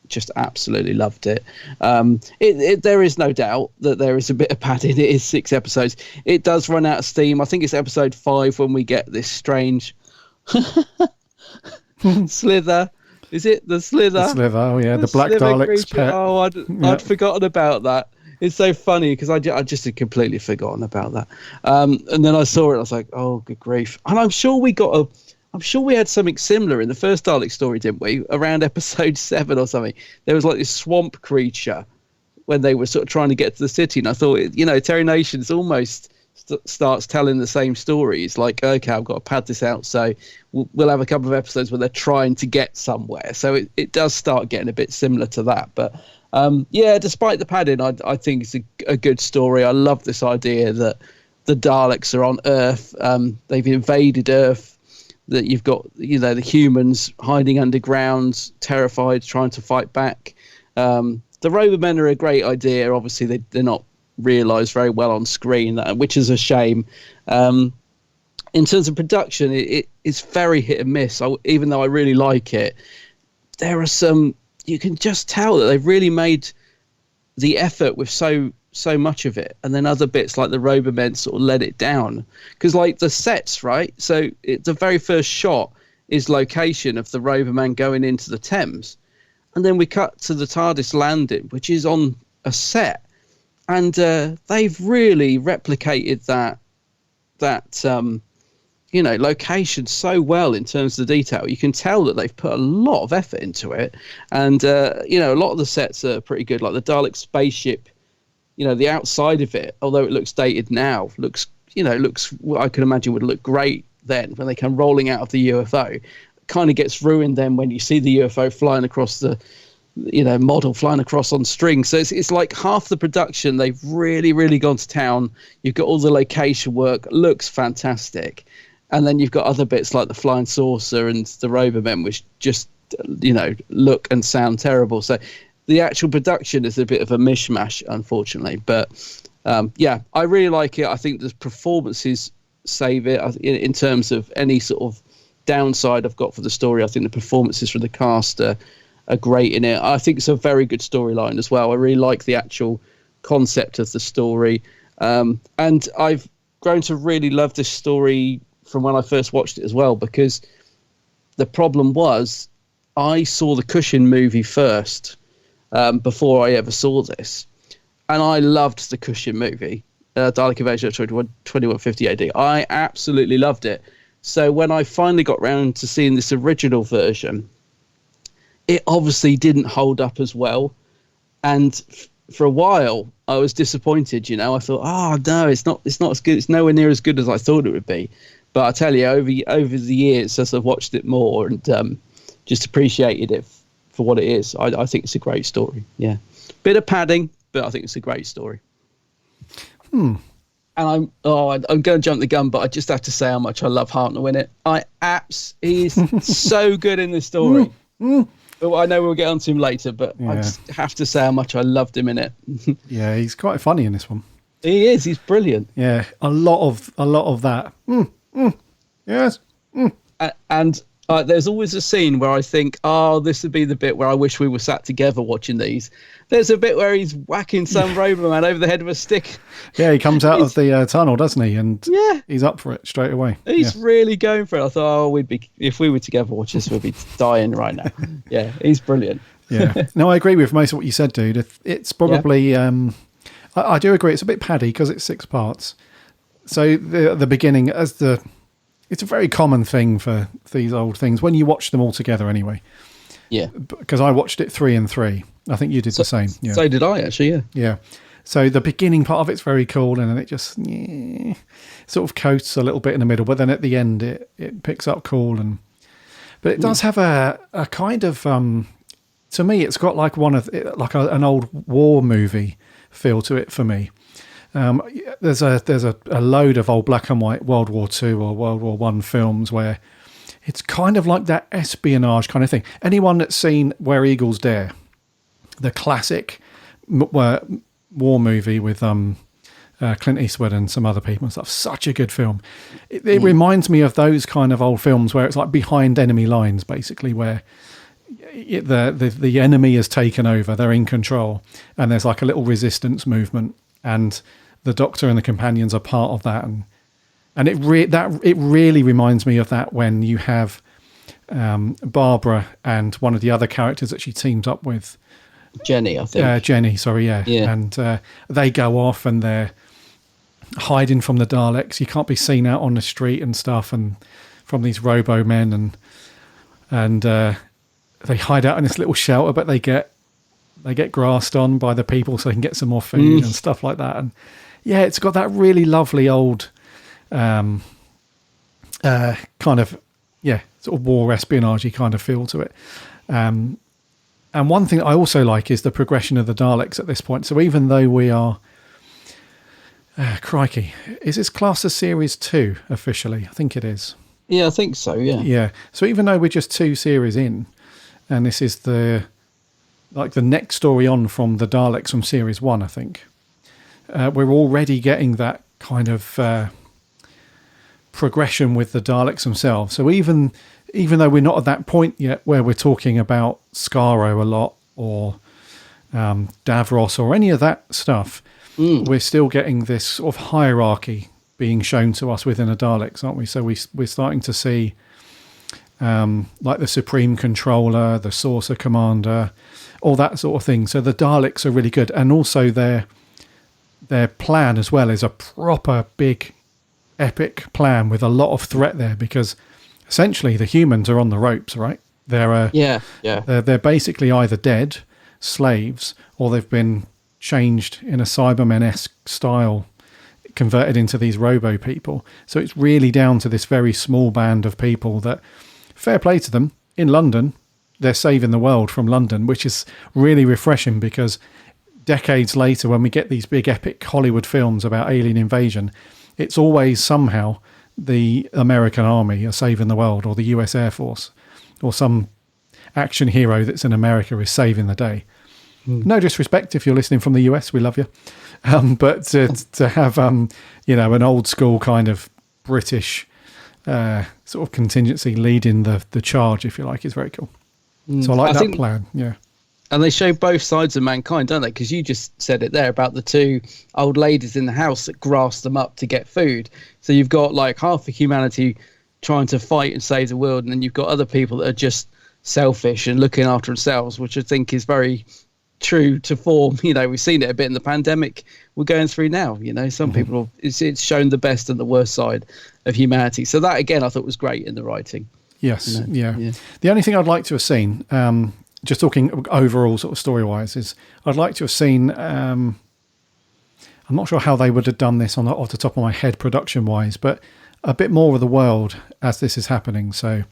just absolutely loved it. There is no doubt that there is a bit of padding. It is 6 episodes. It does run out of steam. I think it's episode 5 when we get this strange Slyther. Is it the Slyther? The Slyther, oh yeah, the Black Dalek's pet. Oh, I'd forgotten about that. It's so funny because I just had completely forgotten about that. And then I saw it. I was like, oh, good grief. And I'm sure we had something similar in the first Dalek story, didn't we? Around episode 7 or something. There was like this swamp creature when they were sort of trying to get to the city. And I thought, Terry Nations almost starts telling the same story. It's like, okay, I've got to pad this out. So we'll have a couple of episodes where they're trying to get somewhere. So it does start getting a bit similar to that. But despite the padding, I think it's a good story. I love this idea that the Daleks are on Earth. They've invaded Earth. That you've got, the humans hiding underground, terrified, trying to fight back. The Robomen are a great idea. Obviously, they're not realised very well on screen, which is a shame. In terms of production, it's very hit and miss. Even though I really like it, there are some, you can just tell that they've really made the effort with so much of it, and then other bits like the Robomen sort of let it down, because like the sets, right? So the very first shot is location of the Roboman going into the Thames, and then we cut to the TARDIS landing, which is on a set, and they've really replicated that location so well in terms of the detail. You can tell that they've put a lot of effort into it, and a lot of the sets are pretty good, like the Dalek spaceship. The outside of it, although it looks dated now, looks what I can imagine would look great then when they come rolling out of the UFO. Kind of gets ruined then when you see the UFO flying across the model flying across on strings. So it's like half the production, they've really, really gone to town. You've got all the location work, looks fantastic. And then you've got other bits like the flying saucer and the Robomen, which just, look and sound terrible. So the actual production is a bit of a mishmash, unfortunately. But, I really like it. I think the performances save it. In terms of any sort of downside I've got for the story, I think the performances from the cast are great in it. I think it's a very good storyline as well. I really like the actual concept of the story. And I've grown to really love this story from when I first watched it as well, because the problem was I saw the Cushing movie first before I ever saw this. And I loved the Cushing movie, Dalek Invasion of Earth 2150 AD. I absolutely loved it. So when I finally got round to seeing this original version, it obviously didn't hold up as well. And for a while, I was disappointed. I thought, oh, no, it's not as good. It's nowhere near as good as I thought it would be. But I tell you, over the years, as I've watched it more and just appreciated it for what it is, I think it's a great story. Yeah. Bit of padding, but I think it's a great story. And I'm going to jump the gun, but I just have to say how much I love Hartnell in it. He's so good in this story. But I know we'll get on to him later, but I just have to say how much I loved him in it. Yeah, he's quite funny in this one. He is. He's brilliant. Yeah, a lot of that. Yes. And there's always a scene where I think, this would be the bit where I wish we were sat together watching these. There's a bit where he's whacking some Roboman over the head with a stick. Yeah, he comes out of the tunnel, doesn't he? And he's up for it straight away. He's really going for it. I thought, if we were together watching this, we'd be dying right now. Yeah, he's brilliant. Yeah. No, I agree with most of what you said, dude. It's probably, I do agree, it's a bit paddy because it's 6 parts. So the beginning, it's a very common thing for these old things when you watch them all together anyway. Yeah. Because I watched it 3 and 3. I think you did the same. Yeah. So did I, actually, yeah. Yeah. So the beginning part of it's very cool, and then it just sort of coasts a little bit in the middle, but then at the end it picks up cool. But it does have a kind of, to me, it's got like an old war movie feel to it for me. There's a load of old black and white World War II or World War I films where it's kind of like that espionage kind of thing. Anyone that's seen Where Eagles Dare, the classic war movie with Clint Eastwood and some other people and stuff, such a good film. It reminds me of those kind of old films where it's like behind enemy lines, basically, where the enemy has taken over, they're in control, and there's like a little resistance movement, and the Doctor and the companions are part of that, and it really reminds me of that when you have Barbara and one of the other characters that she teamed up with, Jenny, I think. Jenny, sorry, yeah. And they go off and they're hiding from the Daleks. You can't be seen out on the street and stuff, and from these Robomen, and they hide out in this little shelter, but they get grassed on by the people so they can get some more food and stuff like that. And yeah, it's got that really lovely old kind of sort of war espionage kind of feel to it. And one thing I also like is the progression of the Daleks at this point. So even though we are crikey, is this classed as series 2 officially? I think it is. Yeah, I think so, yeah. Yeah. So even though we're just 2 series in, and this is the next story on from the Daleks from series 1, I think, we're already getting that kind of progression with the Daleks themselves. So even though we're not at that point yet where we're talking about Skaro a lot, or Davros or any of that stuff, we're still getting this sort of hierarchy being shown to us within a Daleks, aren't we? So we're starting to see like the Supreme Controller, the Saucer Commander, all that sort of thing. So the Daleks are really good. And also their plan as well is a proper big epic plan with a lot of threat there, because essentially the humans are on the ropes, right? They're they're basically either dead slaves or they've been changed in a Cybermen-esque style, converted into these robo people. So it's really down to this very small band of people that, fair play to them, in London, they're saving the world from London, which is really refreshing, because decades later, when we get these big epic Hollywood films about alien invasion, it's always somehow the American army are saving the world, or the US Air Force, or some action hero that's in America is saving the day. No disrespect if you're listening from the US, we love you. But to have, an old school kind of British sort of contingency leading the charge, if you like, is very cool. So I like that plan, yeah. And they show both sides of mankind, don't they? Because you just said it there about the two old ladies in the house that grass them up to get food. So you've got like half of humanity trying to fight and save the world, and then you've got other people that are just selfish and looking after themselves, which I think is very true to form. We've seen it a bit in the pandemic we're going through now. Some people, it's shown the best and the worst side of humanity. So that, again, I thought was great in the writing. Yes, yeah. The only thing I'd like to have seen, just talking overall sort of story-wise, is I'd like to have seen, I'm not sure how they would have done this off the top of my head production-wise, but a bit more of the world as this is happening. So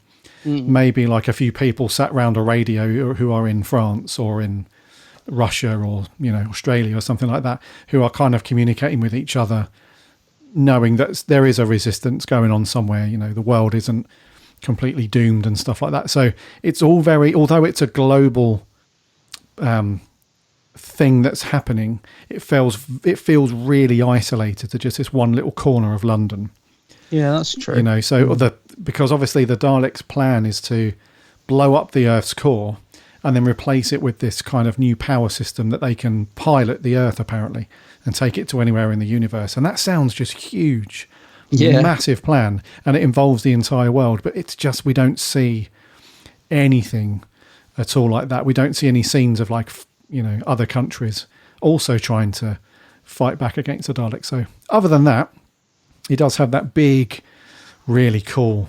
maybe like a few people sat around a radio who are in France or in Russia or Australia or something like that, who are kind of communicating with each other, knowing that there is a resistance going on somewhere. The world isn't completely doomed and stuff like that. So it's all although it's a global thing that's happening, it feels really isolated to just this one little corner of London. Yeah, that's true. Because obviously the Daleks' plan is to blow up the Earth's core and then replace it with this kind of new power system that they can pilot the Earth, apparently, and take it to anywhere in the universe. And that sounds just huge, massive plan, and it involves the entire world. But it's just, we don't see anything at all like that. We don't see any scenes of other countries also trying to fight back against the Daleks. So other than that, it does have that big, really cool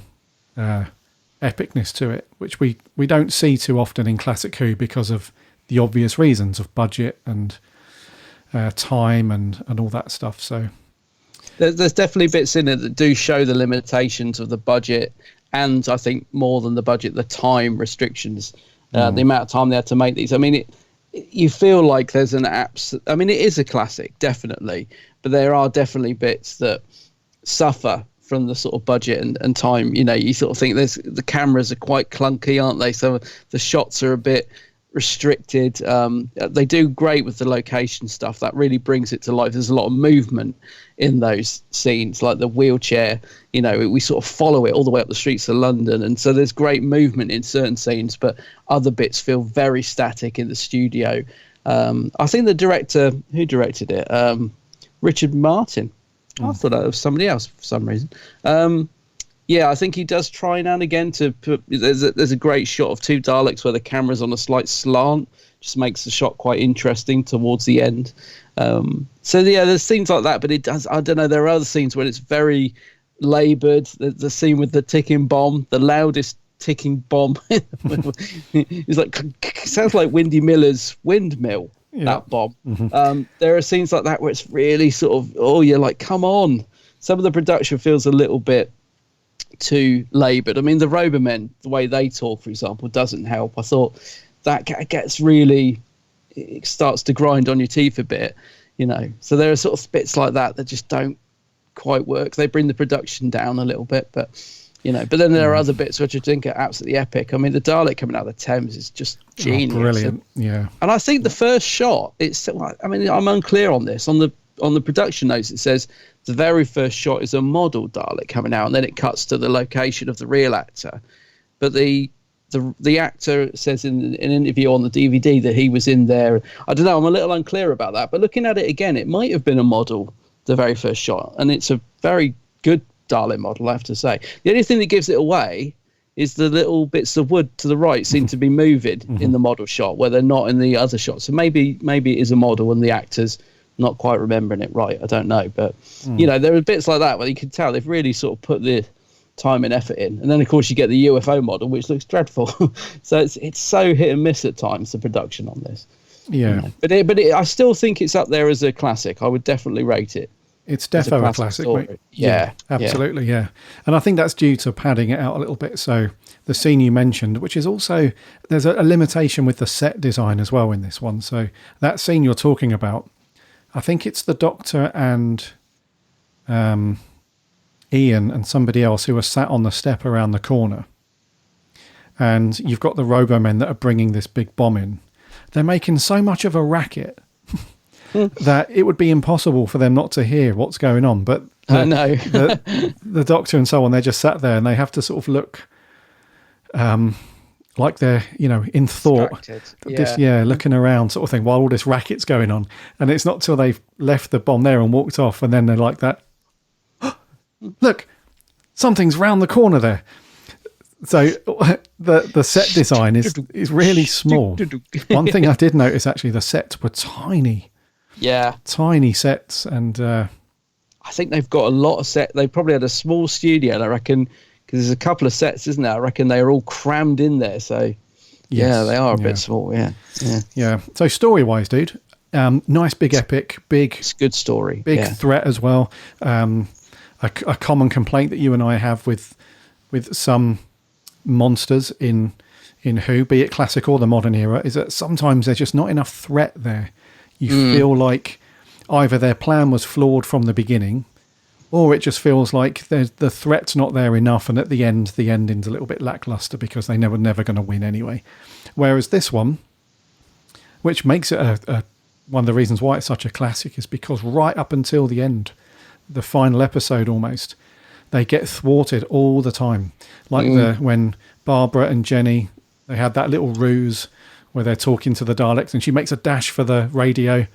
epicness to it, which we don't see too often in Classic Who because of the obvious reasons of budget and time and all that stuff. So there's definitely bits in it that do show the limitations of the budget, and I think more than the budget, the time restrictions, the amount of time they had to make these. I mean, you feel like there's it is a classic, definitely, but there are definitely bits that suffer from the sort of budget and time. You sort of think the cameras are quite clunky, aren't they? So the shots are a bit restricted. They do great with the location stuff. That really brings it to life. There's a lot of movement in those scenes, like the wheelchair. We sort of follow it all the way up the streets of London, and so there's great movement in certain scenes, but other bits feel very static in the studio. I think the director who directed it, Richard Martin, I thought that was somebody else for some reason. I think he does try now and again to put. There's a great shot of two Daleks where the camera's on a slight slant, just makes the shot quite interesting towards the end. There's scenes like that, but it does. I don't know. There are other scenes where it's very laboured. The scene with the ticking bomb, the loudest ticking bomb. It's like sounds like Windy Miller's windmill. That bomb. There are scenes like that where it's really sort of, you're like, come on. Some of the production feels a little bit too laboured. I mean, the Robomen, the way they talk, for example, doesn't help. I thought that gets really, it starts to grind on your teeth a bit, So there are sort of bits like that just don't quite work. They bring the production down a little bit, but then there are other bits which I think are absolutely epic. I mean, the Dalek coming out of the Thames is just genius. Brilliant, yeah. And I think the first shot, I'm unclear on this. On the production notes, it says the very first shot is a model Dalek coming out, and then it cuts to the location of the real actor. But the the actor says in an interview on the DVD that he was in there. I don't know. I'm a little unclear about that. But looking at it again, it might have been a model, the very first shot, and it's a very good Dalek model, I have to say. The only thing that gives it away is the little bits of wood to the right seem to be moving in the model shot, where they're not in the other shot. So maybe it is a model and the actor's not quite remembering it right. I don't know. But, there are bits like that where you can tell they've really sort of put the time and effort in. And then, of course, you get the UFO model, which looks dreadful. So it's so hit and miss at times, the production on this. Yeah. But I still think it's up there as a classic. I would definitely rate it. It's definitely a classic. Mate. Yeah, absolutely, yeah. And I think that's due to padding it out a little bit. So the scene you mentioned, which is also, there's a limitation with the set design as well in this one. So that scene you're talking about, I think it's the Doctor and Ian and somebody else who are sat on the step around the corner. And you've got the Robomen that are bringing this big bomb in. They're making so much of a racket that it would be impossible for them not to hear what's going on. But I know. the Doctor and so on, they're just sat there and they have to sort of look like they're, in thought. Looking around sort of thing while all this racket's going on. And it's not till they've left the bomb there and walked off and then they're like that. Look, something's round the corner there. So the set design is really small. One thing I did notice, actually, the sets were tiny. Yeah. Tiny sets. And I think they've got a lot of set. They probably had a small studio, and I reckon, because there's a couple of sets, isn't there? I reckon they're all crammed in there. So, they are a bit small, yeah. So story-wise, dude, nice big epic, it's a good story. Big threat as well. A common complaint that you and I have with some monsters in Who, be it classic or the modern era, is that sometimes there's just not enough threat there. You feel like either their plan was flawed from the beginning, or it just feels like the threat's not there enough, and at the end, the ending's a little bit lackluster because they never going to win anyway. Whereas this one, which makes it one of the reasons why it's such a classic, is because right up until the end, the final episode almost, they get thwarted all the time. Like when Barbara and Jenny, they had that little ruse where they're talking to the Daleks and she makes a dash for the radio.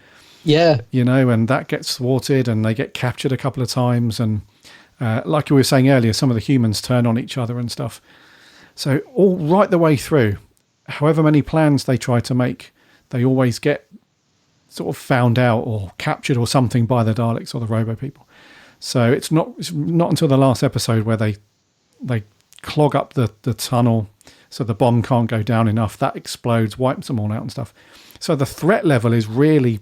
Yeah. And that gets thwarted and they get captured a couple of times. And like you were saying earlier, some of the humans turn on each other and stuff. So all right the way through, however many plans they try to make, they always get sort of found out or captured or something by the Daleks or the Robo people. So it's not until the last episode where they clog up the tunnel so the bomb can't go down enough. That explodes, wipes them all out and stuff. So the threat level is really,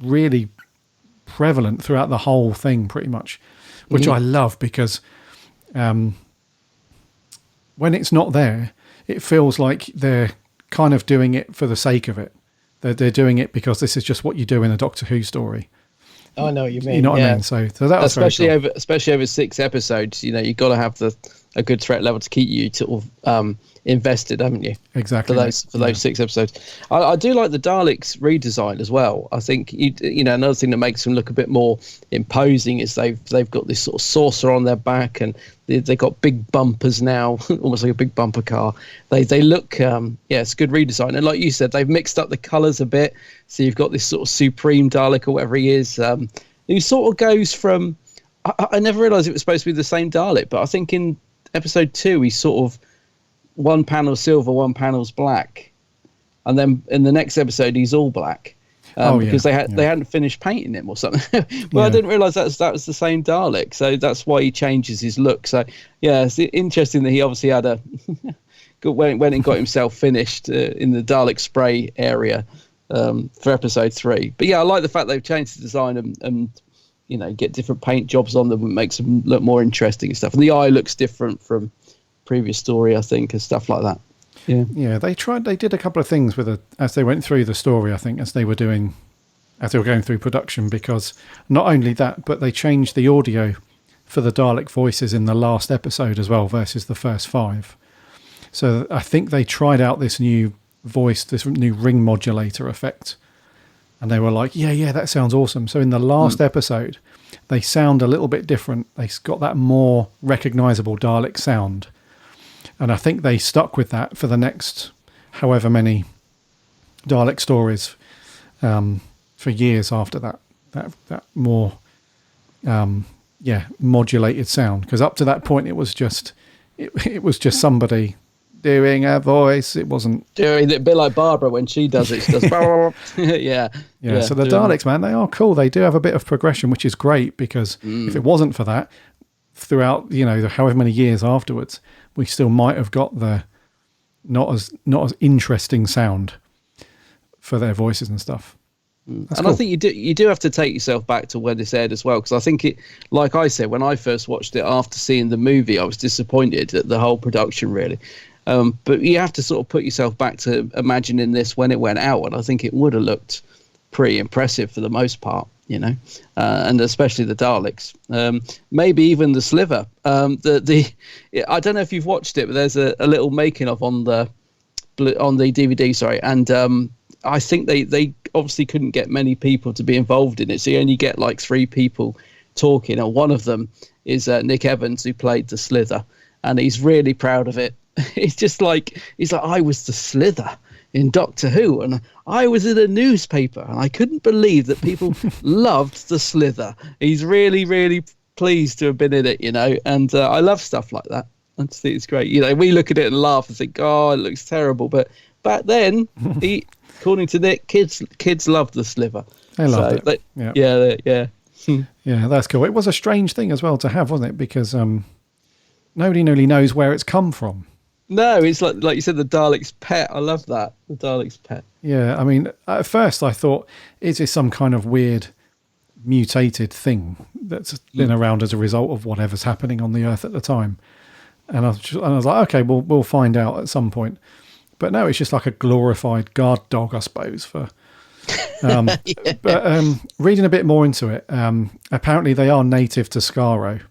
really prevalent throughout the whole thing pretty much, which I love because when it's not there, it feels like they're kind of doing it for the sake of it. They're doing it because this is just what you do in a Doctor Who story. I know what you mean. You know what I mean? So that was especially very cool. especially over 6 episodes. You've got to have a good threat level to keep you sort of invested, haven't you? Exactly. For those 6 episodes. I do like the Daleks redesign as well. I think another thing that makes them look a bit more imposing is they've got this sort of saucer on their back and they've got big bumpers now, almost like a big bumper car. They look it's a good redesign. And like you said, they've mixed up the colours a bit. So you've got this sort of Supreme Dalek or whatever he is, who sort of goes from. I never realised it was supposed to be the same Dalek, but I think in episode 2 he's sort of one panel silver, one panel's black, and then in the next episode he's all black because they hadn't finished painting him or something. I didn't realise that was the same Dalek, so that's why he changes his look. So it's interesting that he obviously had went and got himself finished in the Dalek spray area for episode 3. But I like the fact they've changed the design and get different paint jobs on them and makes them look more interesting and stuff. And the eye looks different from previous story, I think, and stuff like that. They did a couple of things as they went through the story, I think, as they were going through production, because not only that, but they changed the audio for the Dalek voices in the last episode as well versus the first 5. So I think they tried out this new voice, this new ring modulator effect, and they were like, that sounds awesome. So in the last episode, they sound a little bit different. They got that more recognisable Dalek sound. And I think they stuck with that for the next however many Dalek stories for years after that more modulated sound. Because up to that point, it was just somebody doing a voice. It wasn't doing it a bit like Barbara when she does it. She does yeah. So the Daleks, man, they are cool. They do have a bit of progression, which is great, because if it wasn't for that, throughout however many years afterwards, we still might have got the not as interesting sound for their voices and stuff. That's and cool. I think you do have to take yourself back to when this aired as well, because I think it, like I said, when I first watched it after seeing the movie, I was disappointed at the whole production, really. But you have to sort of put yourself back to imagining this when it went out, and I think it would have looked pretty impressive for the most part, and especially the Daleks, maybe even the Slyther. I don't know if you've watched it, but there's a little making of on the DVD, sorry, and I think they obviously couldn't get many people to be involved in it, so you only get like 3 people talking, and one of them is Nick Evans, who played the Slyther, and he's really proud of it. He's like, I was the Slyther in Doctor Who, and I was in a newspaper, and I couldn't believe that people loved the Slyther. He's really, really pleased to have been in it, and I love stuff like that. I just think it's great. We look at it and laugh and think, oh, it looks terrible, but back then, according to Nick, kids loved the Slyther. They loved it. Yeah. Yeah, that's cool. It was a strange thing as well to have, wasn't it? Because nobody really knows where it's come from. No, it's like you said, the Dalek's pet. I love that. The Dalek's pet. Yeah, I mean, at first I thought, is this some kind of weird mutated thing that's been around as a result of whatever's happening on the Earth at the time? And I was like, okay, we'll find out at some point. But no, it's just like a glorified guard dog, I suppose. But reading a bit more into it, apparently they are native to Skaro.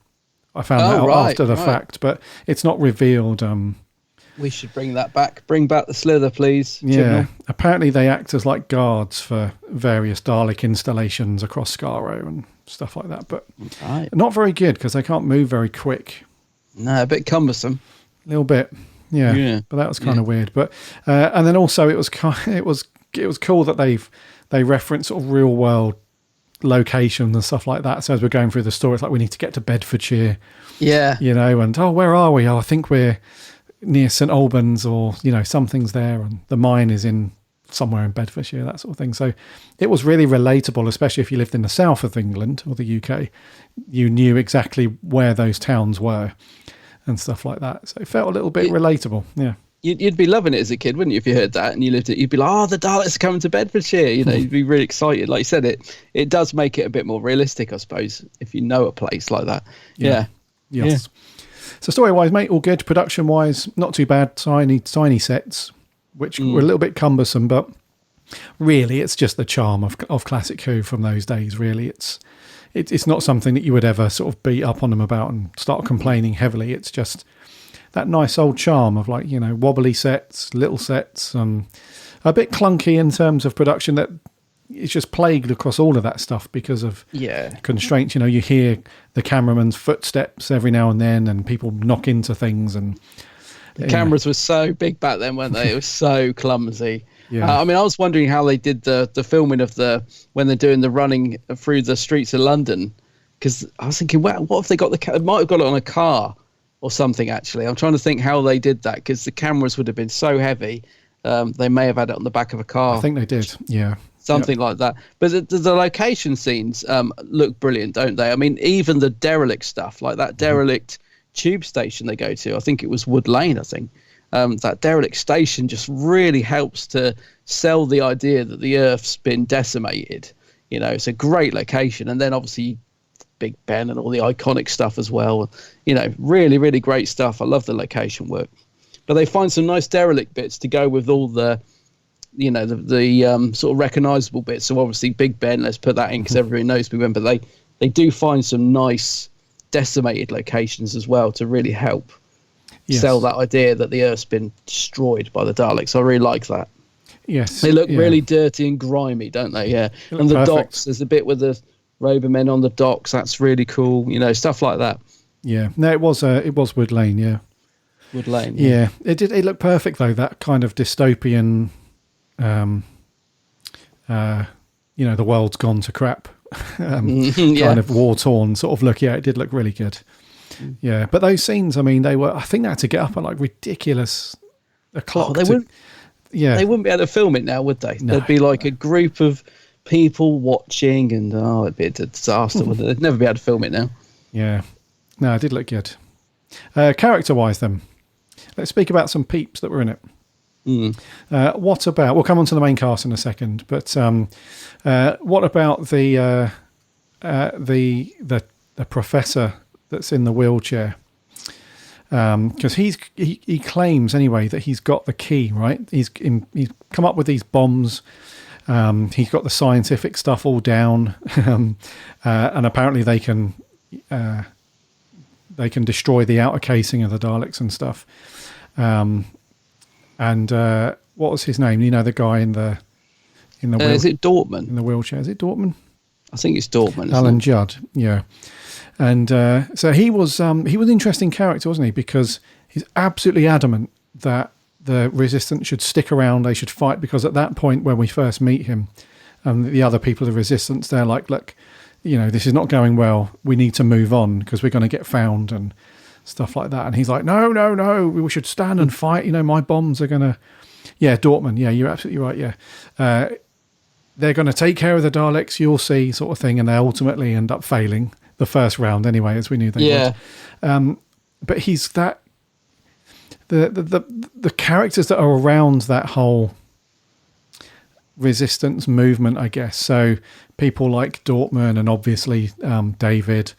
I found that out after the fact, but it's not revealed. We should bring that back. Bring back the Slyther, please. Yeah, Chibnall. Apparently they act as like guards for various Dalek installations across Skaro and stuff like that. But not very good because they can't move very quick. No, a bit cumbersome. A little bit. Yeah. But that was kind of weird. But and then also it was cool that they reference sort of real world locations and stuff like that. So as we're going through the story, it's like we need to get to Bedfordshire. Yeah. And where are we? Oh, I think we're near St Albans, or something's there, and the mine is in somewhere in Bedfordshire, that sort of thing. So it was really relatable, especially if you lived in the south of England or the UK. You knew exactly where those towns were and stuff like that. So it felt a little bit relatable. Yeah. You'd be loving it as a kid, wouldn't you, if you heard that and you lived it? You'd be like, oh, the Daleks are coming to Bedfordshire. You'd be really excited. Like you said, it does make it a bit more realistic, I suppose, if you know a place like that. Yeah. Yes. Yeah. So story-wise, mate, all good. Production-wise, not too bad. Tiny sets, which were a little bit cumbersome, but really it's just the charm of classic Who from those days, really. It's not something that you would ever sort of beat up on them about and start complaining heavily. It's just that nice old charm of wobbly sets, little sets, a bit clunky in terms of production. That it's just plagued across all of that stuff because of constraints. You hear the cameraman's footsteps every now and then, and people knock into things. And the cameras were so big back then, weren't they? It was so clumsy. Yeah. I was wondering how they did the filming of when they're doing the running through the streets of London, because I was thinking, what if they got they might have got it on a car or something. Actually, I'm trying to think how they did that, because the cameras would have been so heavy. They may have had it on the back of a car. I think they did. Yeah. Something like that. But the location scenes look brilliant, don't they? I mean, even the derelict stuff, like that derelict tube station they go to, I think it was Wood Lane, I think. That derelict station just really helps to sell the idea that the Earth's been decimated. It's a great location. And then obviously Big Ben and all the iconic stuff as well. Really, really great stuff. I love the location work. But they find some nice derelict bits to go with all the the sort of recognisable bits. So obviously Big Ben, let's put that in because everybody knows Big Ben, but they do find some nice decimated locations as well to really help sell that idea that the Earth's been destroyed by the Daleks. I really like that. Yes. They look really dirty and grimy, don't they? Yeah. And the docks, there's a bit with the Robomen on the docks. That's really cool. Stuff like that. Yeah. No, it was Wood Lane, yeah. Wood Lane. Yeah, it did. It looked perfect though. That kind of dystopian, the world's gone to crap, kind of war torn sort of look. Yeah, it did look really good. Yeah, but those scenes, I mean, I think they had to get up at like ridiculous o'clock. They wouldn't be able to film it now, would they? No. There'd be like a group of people watching, and it'd be a disaster. Wouldn't it? They'd never be able to film it now. Yeah, no, it did look good. Character-wise, then, let's speak about some peeps that were in it. What about? We'll come on to the main cast in a second, but what about the professor that's in the wheelchair? Because he claims anyway that he's got the key, right? He's come up with these bombs. He's got the scientific stuff all down, and apparently they can destroy the outer casing of the Daleks and stuff. And what was his name? You know, the guy in the is it Dortmund in the wheelchair? Is it Dortmund? I think it's Dortmund. Alan Judd, yeah. And so he was an interesting character, wasn't he? Because he's absolutely adamant that the Resistance should stick around, they should fight, because at that point when we first meet him, the other people of the Resistance, they're like, look, this is not going well, we need to move on because we're going to get found and stuff like that. And he's like, no, we should stand and fight, my bombs are going to... Yeah, Dortmund, yeah, you're absolutely right, yeah. They're going to take care of the Daleks, you'll see, sort of thing, and they ultimately end up failing the first round anyway, as we knew they would. But he's that... The characters that are around that whole Resistance movement, I guess. So people like Dortmund and obviously David,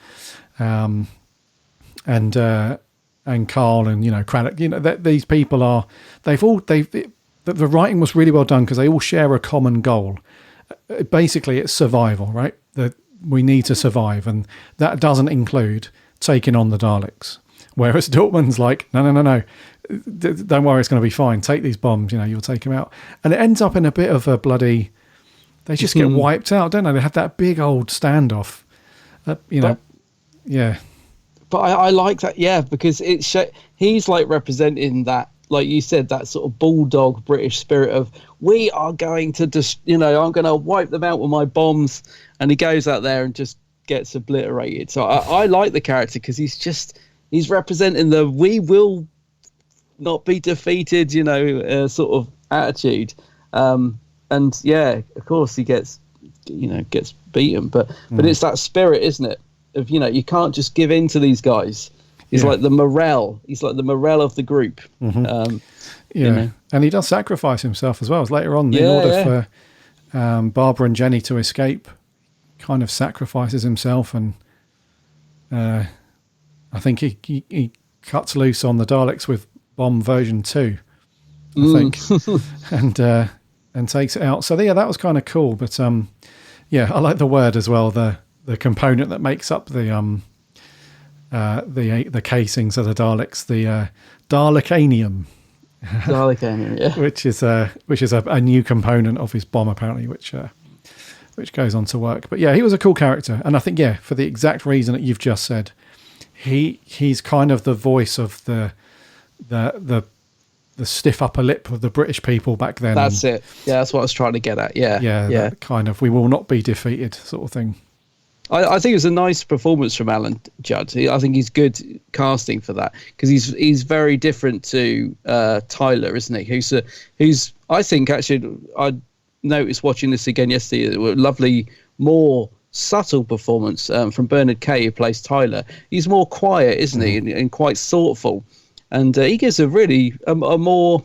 and Carl and Craddock. These people are. The writing was really well done because they all share a common goal. Basically, it's survival, right? That we need to survive, and that doesn't include taking on the Daleks. Whereas Dortmund's like, no. Don't worry, it's going to be fine. Take these bombs, you'll take them out. And it ends up in a bit of a bloody... They just get wiped out, don't they? They had that big old standoff. Yeah. But I like that, yeah, because he's like representing that, like you said, that sort of bulldog British spirit of, we are going to just, I'm going to wipe them out with my bombs. And he goes out there and just gets obliterated. So I like the character because he's representing the we will not be defeated, sort of attitude. And yeah, of course he gets beaten, but it's that spirit, isn't it? Of, you can't just give in to these guys. He's like the morale. He's like the morale of the group. And he does sacrifice himself as well. As later on, in order for Barbara and Jenny to escape, kind of sacrifices himself, and I think he cuts loose on the Daleks with bomb version 2, I think, and takes it out. So yeah, that was kind of cool. But I like the word as well. The component that makes up the casings of the Daleks, the Dalekanium. Dalekanium, yeah. which is a new component of his bomb apparently, which goes on to work. But yeah, he was a cool character, and I think for the exact reason that you've just said, he's kind of the voice of the stiff upper lip of the British people back then. That's it. Yeah, that's what I was trying to get at. Yeah. That kind of, we will not be defeated sort of thing. I think it was a nice performance from Alan Judd. I think he's good casting for that because he's very different to Tyler, isn't he? Who's I think actually I noticed watching this again yesterday, a lovely, more subtle performance from Bernard Kay, who plays Tyler. He's more quiet, isn't he, and quite thoughtful. And he gives a really a more,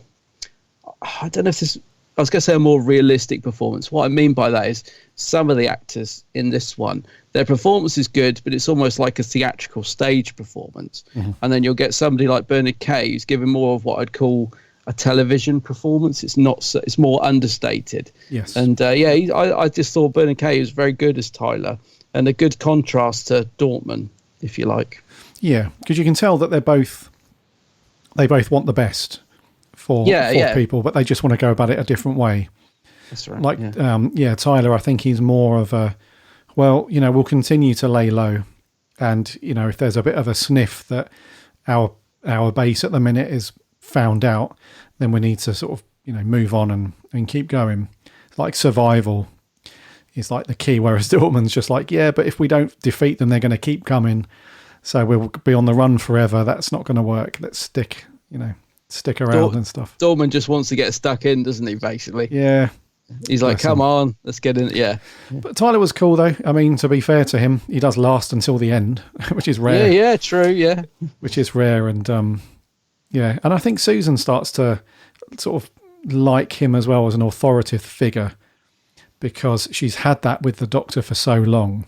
I don't know if this, I was going to say a more realistic performance. What I mean by that is some of the actors in this one, their performance is good, but it's almost like a theatrical stage performance. And then you'll get somebody like Bernard Kay who's giving more of what I'd call a television performance. It's not so, it's more understated. Yes. And I just thought Bernard Kay was very good as Tyler, and a good contrast to Dortmund, if you like. Yeah, because you can tell that they both want the best for people, but they just want to go about it a different way. That's right. Like, Tyler, I think he's more of a, we'll continue to lay low. And, if there's a bit of a sniff that our our base at the minute is found out, then we need to sort of, move on and keep going. Like survival is like the key, whereas Dortmund's just like, yeah, but if we don't defeat them, they're going to keep coming. So we'll be on the run forever. That's not going to work. Let's stick around and stuff. Dortmund just wants to get stuck in, doesn't he, basically? Yeah. He's like, come on, let's get in. Yeah. But Tyler was cool, though. I mean, to be fair to him, he does last until the end, which is rare. Yeah, true, yeah. Which is rare. And, yeah. And I think Susan starts to sort of like him as well as an authoritative figure, because she's had that with the Doctor for so long.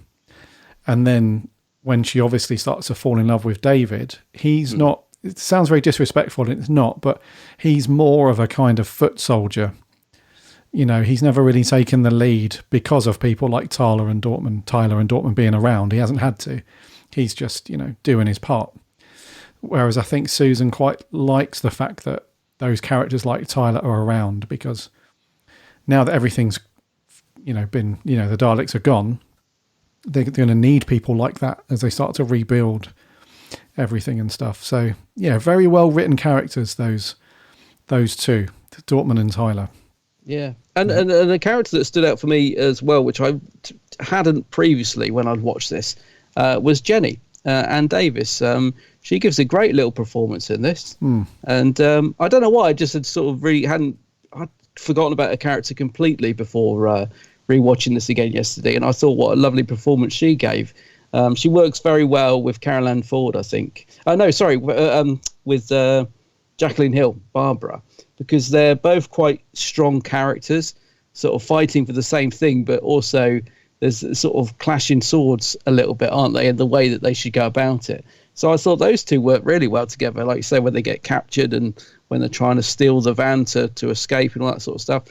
And then when she obviously starts to fall in love with David, he's not, it sounds very disrespectful, and it's not, but he's more of a kind of foot soldier. He's never really taken the lead because of people like Tyler and Dortmund being around. He hasn't had to. He's just, doing his part. Whereas I think Susan quite likes the fact that those characters like Tyler are around, because now that everything's, been, the Daleks are gone, they're going to need people like that as they start to rebuild everything and stuff. So, yeah, very well written characters, those two, Dortmund and Tyler. Yeah, and a character that stood out for me as well, which I hadn't previously when I'd watched this, was Jenny Ann Davis. She gives a great little performance in this, and I don't know why, I just had sort of I'd forgotten about her character completely before rewatching this again yesterday, and I thought what a lovely performance she gave. She works very well with Carol Ann Ford, I think. With Jacqueline Hill, Barbara, because they're both quite strong characters, sort of fighting for the same thing, but also there's sort of clashing swords a little bit, aren't they, in the way that they should go about it. So I thought those two work really well together, like you say, when they get captured and when they're trying to steal the van to escape and all that sort of stuff.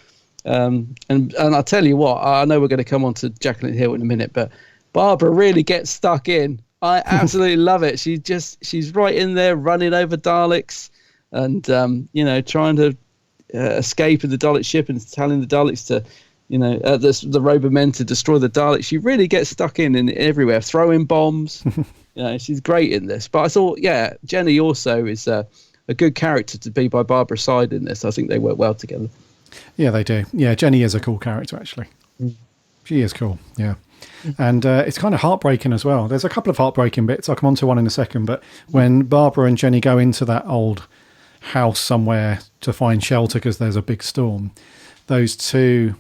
And I'll tell you what, I know we're going to come on to Jacqueline Hill in a minute, but Barbara really gets stuck in. I absolutely love it. She's right in there running over Daleks and, trying to escape in the Dalek ship and telling the Daleks to, the Robomen to destroy the Daleks. She really gets stuck in everywhere, throwing bombs. She's great in this. But I thought, yeah, Jenny also is a good character to be by Barbara's side in this. I think they work well together. Yeah, they do. Yeah, Jenny is a cool character, actually. She is cool, yeah. And it's kind of heartbreaking as well. There's a couple of heartbreaking bits. I'll come on to one in a second. But when Barbara and Jenny go into that old house somewhere to find shelter because there's a big storm, those two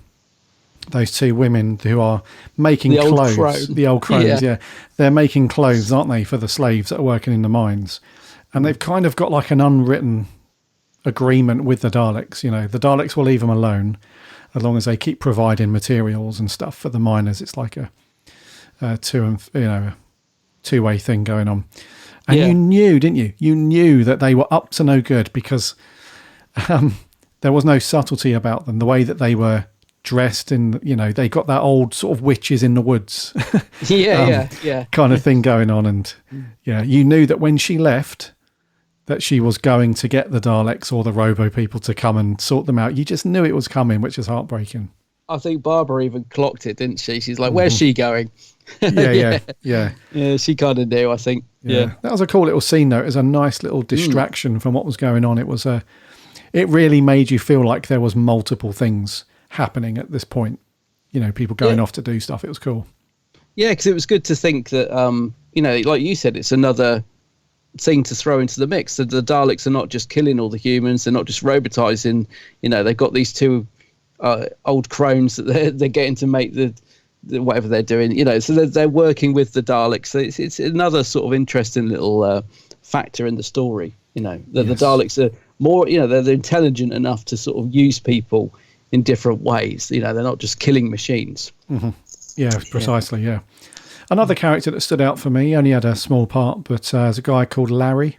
women who are making clothes, the old crones, yeah, they're making clothes, aren't they, for the slaves that are working in the mines. And they've kind of got like an unwritten agreement with the Daleks. The Daleks will leave them alone as long as they keep providing materials and stuff for the miners. It's like a two-way thing going on. And you knew, didn't you? You knew that they were up to no good because there was no subtlety about them. The way that they were dressed in, they got that old sort of witches in the woods kind of thing going on. And you knew that when she left, that she was going to get the Daleks or the Robo people to come and sort them out. You just knew it was coming, which is heartbreaking. I think Barbara even clocked it, didn't she? She's like, where's she going? Yeah, she kind of knew, I think. Yeah. That was a cool little scene, though. It was a nice little distraction from what was going on. It was it really made you feel like there was multiple things happening at this point. People going off to do stuff. It was cool. Yeah, because it was good to think that, like you said, it's another thing to throw into the mix. The Daleks are not just killing all the humans. They're not just robotizing. They've got these two old crones that they're getting to make the whatever they're doing. So they're working with the Daleks. So it's another sort of interesting little factor in the story. The Daleks are more. They're intelligent enough to sort of use people in different ways. They're not just killing machines. Mm-hmm. Yeah, precisely. Yeah. Another character that stood out for me, only had a small part, but there's a guy called Larry.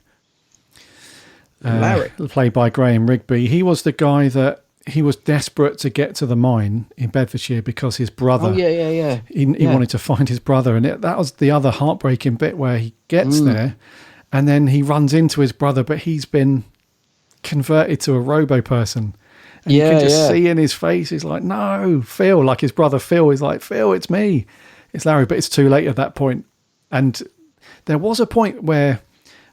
Played by Graham Rigby. He was the guy that he was desperate to get to the mine in Bedfordshire because his brother. Oh, yeah. He wanted to find his brother, and that was the other heartbreaking bit where he gets there, and then he runs into his brother, but he's been converted to a robo person. And you can just see in his face, he's like, no, Phil, like his brother Phil. He's like, Phil, it's me. It's Larry, but it's too late at that point. And there was a point where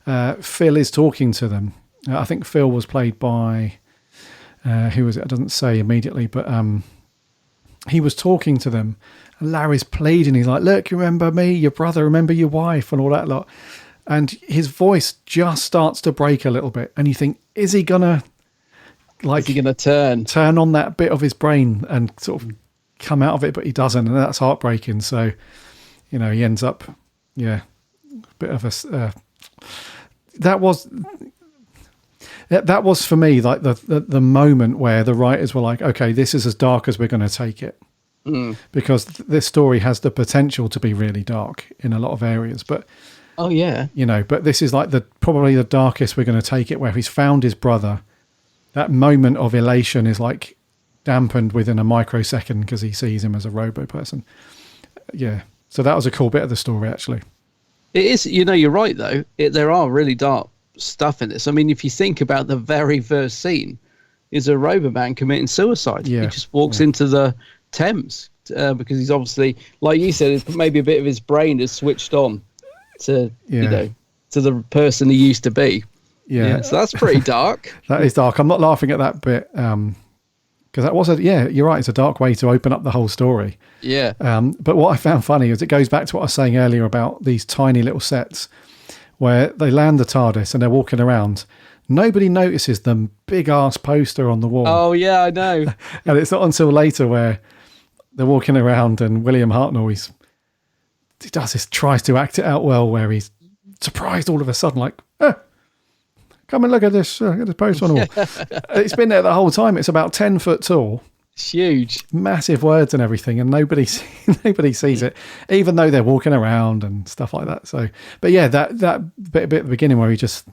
Phil is talking to them. I think Phil was played by, who was it? It doesn't say immediately, but he was talking to them. And Larry's pleading. He's like, look, you remember me, your brother, remember your wife and all that lot. And his voice just starts to break a little bit. And you think, is he going to turn on that bit of his brain and sort of come out of it? But he doesn't. And that's heartbreaking. So, he ends up, a bit of a... That was for me like the moment where the writers were like, okay, this is as dark as we're going to take it. Because this story has the potential to be really dark in a lot of areas, but but this is like probably the darkest we're going to take it, where he's found his brother. That moment of elation is like dampened within a microsecond because he sees him as a robo person. So that was a cool bit of the story, actually. It is, you're right though. There are really dark stuff in this. I mean, if you think about the very first scene, is a Roboman committing suicide. He just walks into the Thames because he's obviously, like you said, maybe a bit of his brain is switched on to to the person he used to be. So that's pretty dark. That is dark. I'm not laughing at that bit because that was you're right, it's a dark way to open up the whole story. But what I found funny is it goes back to what I was saying earlier about these tiny little sets where they land the TARDIS and they're walking around. Nobody notices the big ass poster on the wall. Oh yeah, I know. And it's not until later where they're walking around and William Hartnell tries to act it out well, where he's surprised all of a sudden, like, come and look at this poster on the wall. It's been there the whole time. It's about 10 foot tall. It's huge. Massive words and everything, and nobody sees it, even though they're walking around and stuff like that. So, but that bit at the beginning where he just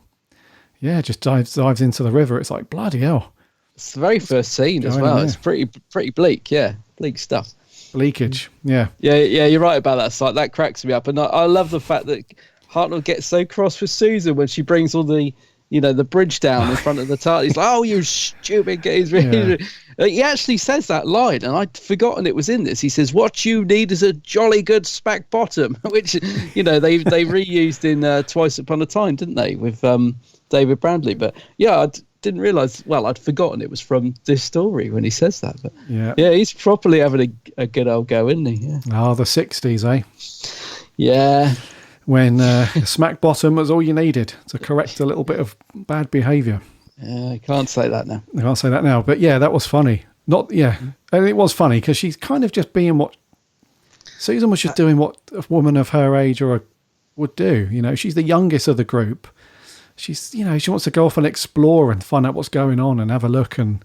dives into the river, it's like, bloody hell. It's the very first scene as well. It's pretty bleak, bleak stuff. Bleakage, yeah, you're right about that. Like, that cracks me up, and I love the fact that Hartnell gets so cross with Susan when she brings all the the bridge down in front of the TARDIS. He's like, oh, you stupid gays. He actually says that line, and I'd forgotten it was in this. He says, what you need is a jolly good spack bottom, which, they reused in Twice Upon a Time, didn't they, with David Brandley. But, I didn't realise, I'd forgotten it was from this story when he says that. But he's properly having a good old go, isn't he? Yeah. Oh, the 60s, eh? Yeah. When smack bottom was all you needed to correct a little bit of bad behaviour. Yeah, I can't say that now. I can't say that now, but that was funny. And it was funny because she's kind of just being what Susan was just doing, what a woman of her age would do. She's the youngest of the group. She's, she wants to go off and explore and find out what's going on and have a look. And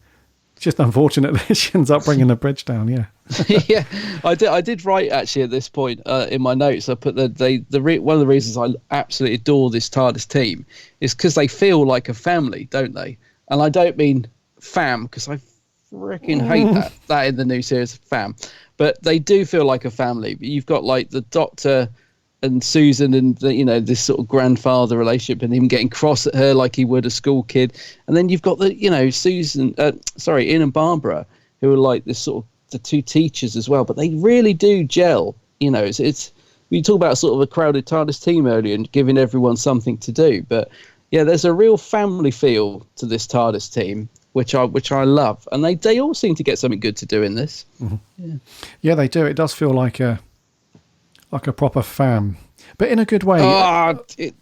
it's just unfortunate that she ends up bringing the bridge down. Yeah. I did write actually at this point in my notes. I put one of the reasons I absolutely adore this TARDIS team is because they feel like a family, don't they? And I don't mean fam, because I freaking hate that in the new series, fam. But they do feel like a family. You've got like the Doctor and Susan and this sort of grandfather relationship, and him getting cross at her like he would a school kid. And then you've got the Ian and Barbara, who are like this sort of the two teachers as well, but they really do gel. It's we talk about sort of a crowded TARDIS team earlier and giving everyone something to do, but there's a real family feel to this TARDIS team, which I love, and they all seem to get something good to do in this. Mm-hmm. Yeah, they do. It does feel like a proper fam, but in a good way. It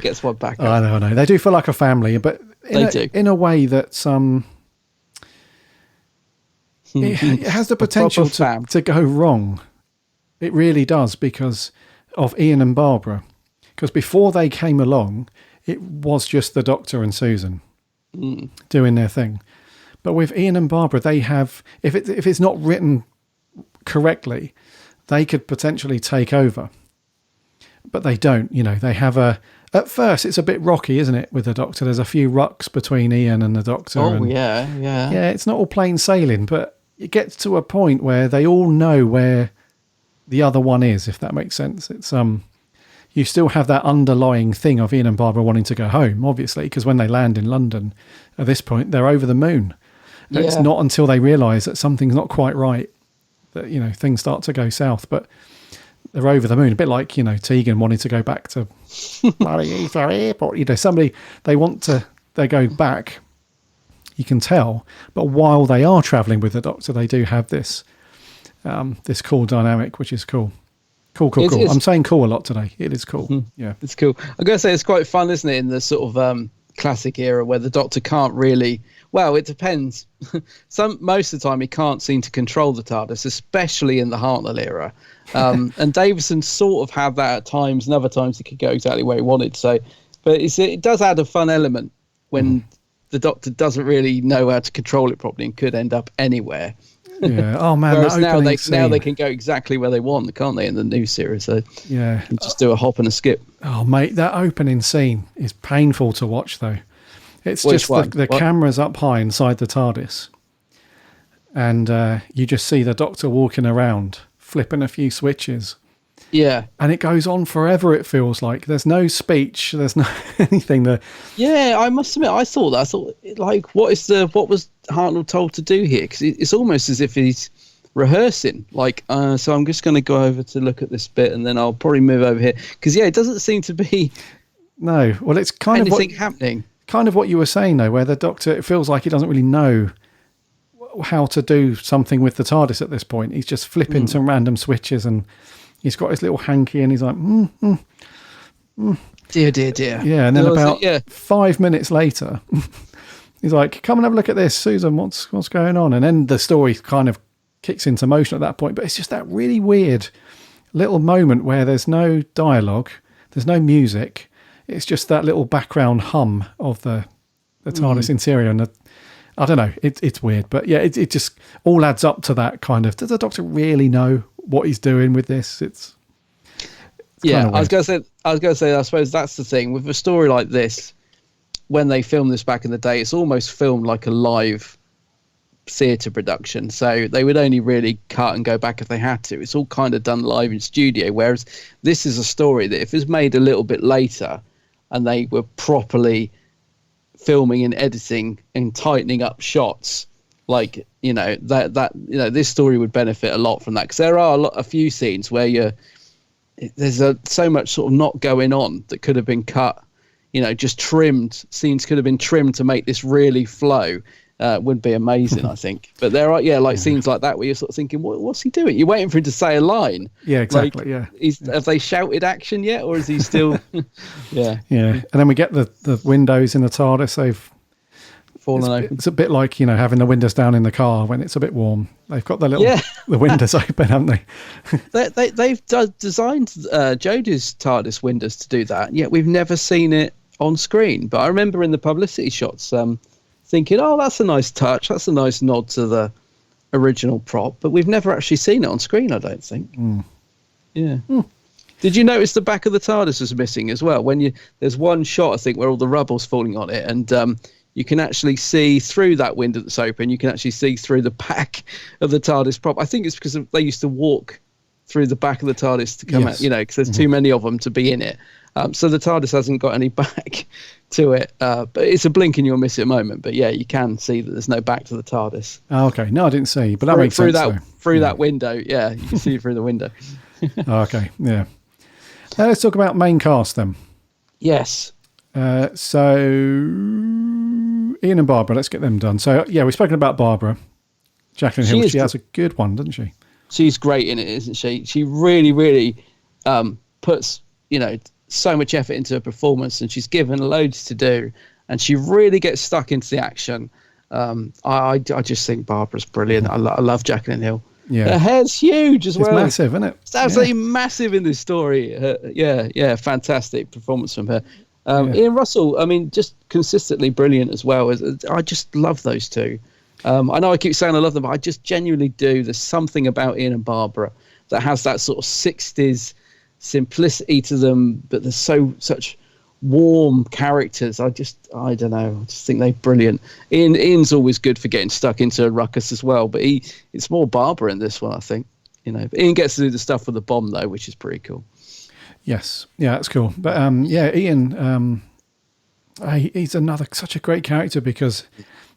gets one back. I know. They do feel like a family, but in a way that's it has the potential to go wrong. It really does, because of Ian and Barbara. Because before they came along, it was just the Doctor and Susan doing their thing. But with Ian and Barbara, they have, if it's not written correctly, they could potentially take over. But they don't. They have at first it's a bit rocky, isn't it, with the Doctor? There's a few rucks between Ian and the Doctor. Oh, yeah. Yeah, it's not all plain sailing, but it gets to a point where they all know where the other one is, if that makes sense. It's you still have that underlying thing of Ian and Barbara wanting to go home, obviously, because when they land in London at this point, they're over the moon. Yeah. It's not until they realise that something's not quite right that things start to go south. But they're over the moon. A bit like, Tegan wanted to go back to Heathrow Airport. Somebody, they go back, you can tell. But while they are travelling with the Doctor, they do have this cool dynamic, which is cool. Cool. I'm saying cool a lot today. It is cool. Yeah. It's cool. I'm going to say it's quite fun, isn't it, in the sort of classic era where the Doctor can't really... Well, it depends. Most of the time, he can't seem to control the TARDIS, especially in the Hartnell era. And Davison sort of had that at times, and other times he could go exactly where he wanted. So, but it does add a fun element when the Doctor doesn't really know how to control it properly and could end up anywhere. Yeah. Oh man. Whereas now they can go exactly where they want, can't they? In the new series, so yeah, just do a hop and a skip. Oh mate, that opening scene is painful to watch though. It's just the camera's up high inside the TARDIS, and you just see the Doctor walking around, flipping a few switches. Yeah, and it goes on forever. It feels like there's no speech, there's no anything there. Yeah, I must admit, I thought like, what was Hartnell told to do here? Because it's almost as if he's rehearsing. Like, so I'm just going to go over to look at this bit, and then I'll probably move over here. Because it doesn't seem to be. No, well, it's kind anything happening. Kind of what you were saying though, where the Doctor, it feels like he doesn't really know how to do something with the TARDIS at this point. He's just flipping some random switches, and he's got his little hanky, and he's like, Dear. Yeah, and then about 5 minutes later, he's like, come and have a look at this, Susan, what's going on? And then the story kind of kicks into motion at that point. But it's just that really weird little moment where there's no dialogue, there's no music. It's just that little background hum of the TARDIS interior. And I don't know, it's weird. But yeah, it just all adds up to that kind of, does the Doctor really know what he's doing with this? It's I was going to say, I suppose that's the thing. With a story like this, when they filmed this back in the day, it's almost filmed like a live theatre production. So they would only really cut and go back if they had to. It's all kind of done live in studio. Whereas this is a story that if it's made a little bit later, and they were properly filming and editing and tightening up shots, like, this story would benefit a lot from that, because there are a few scenes where there's so much sort of not going on that could have been cut, just trimmed. Scenes could have been trimmed to make this really flow. Would be amazing, I think. But there are, scenes like that where you're sort of thinking, what's he doing? You're waiting for him to say a line. Yeah, exactly. Have they shouted action yet, or is he still? Yeah. And then we get the windows in the TARDIS. They've fallen open. It's a bit like having the windows down in the car when it's a bit warm. They've got the windows open, haven't they? They've designed Jodie's TARDIS windows to do that. Yet we've never seen it on screen. But I remember in the publicity shots. Thinking, oh, that's a nice touch. That's a nice nod to the original prop. But we've never actually seen it on screen, I don't think. Yeah. Did you notice the back of the TARDIS was missing as well? There's one shot, I think, where all the rubble's falling on it, and you can actually see through that window that's open. You can actually see through the back of the TARDIS prop. I think it's because they used to walk through the back of the TARDIS to come out, because there's too many of them to be in it. So the TARDIS hasn't got any back to it, but it's a blink and you'll miss it moment. But yeah, you can see that there's no back to the TARDIS. Oh, okay, no, I didn't see, but that makes sense. Through that window, you can see it through the window. Okay, yeah. Let's talk about main cast then. Yes. So Ian and Barbara, let's get them done. So yeah, we've spoken about Barbara, Jacqueline Hill. She has a good one, doesn't she? She's great in it, isn't she? She really, really puts so much effort into her performance, and she's given loads to do, and she really gets stuck into the action. I just think Barbara's brilliant. I love Jacqueline Hill. Yeah, her hair's huge as well. It's massive, isn't it? It's absolutely massive in this story. Fantastic performance from her. Ian Russell, I mean, just consistently brilliant as well. I just love those two. I know I keep saying I love them, but I just genuinely do. There's something about Ian and Barbara that has that sort of 60s simplicity to them, but they're such warm characters. I don't know. I just think they're brilliant. Ian's always good for getting stuck into a ruckus as well, but it's more Barbara in this one, I think. Ian gets to do the stuff with the bomb though, which is pretty cool. Yes, yeah, that's cool. But Ian, he's such a great character because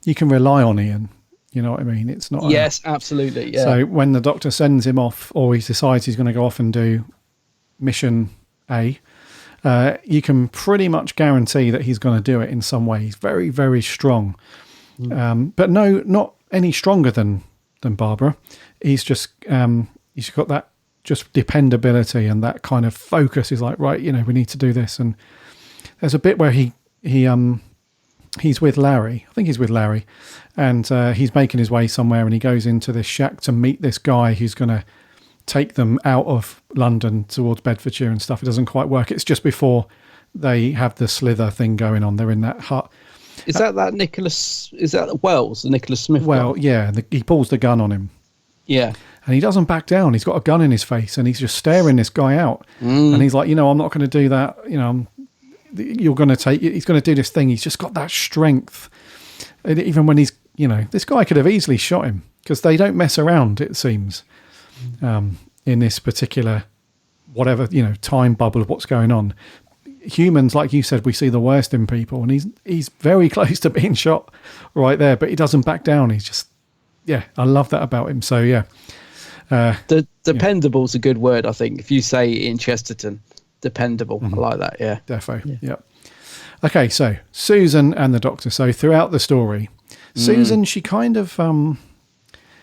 you can rely on Ian. You know what I mean? It's not. Yes, absolutely. Yeah. So when the Doctor sends him off, or he decides he's going to go off and do mission A, you can pretty much guarantee that he's going to do it in some way. He's very, very strong. But no, not any stronger than Barbara. He's just he's got that just dependability and that kind of focus. He's like, right, we need to do this. And there's a bit where he's with Larry. I think he's with Larry, and he's making his way somewhere, and he goes into this shack to meet this guy who's going to take them out of London towards Bedfordshire and stuff. It doesn't quite work. It's just before they have the Slyther thing going on. They're in that hut. Is that Nicholas? Is that Wells, the Nicholas Smith? Well, guy? yeah. He pulls the gun on him. Yeah. And he doesn't back down. He's got a gun in his face, and he's just staring this guy out. And he's like, I'm not going to do that. You're going to take. He's going to do this thing. He's just got that strength. And even when he's, this guy could have easily shot him, because they don't mess around, it seems, in this particular, whatever, time bubble of what's going on. Humans, like you said, we see the worst in people, and he's very close to being shot right there, but he doesn't back down. He's just, I love that about him. So, yeah. Dependable's a good word, I think. If you say in Chesterton, dependable. I like that, yeah. Defo, yeah. Okay, so Susan and the Doctor. So throughout the story, Susan, she kind of,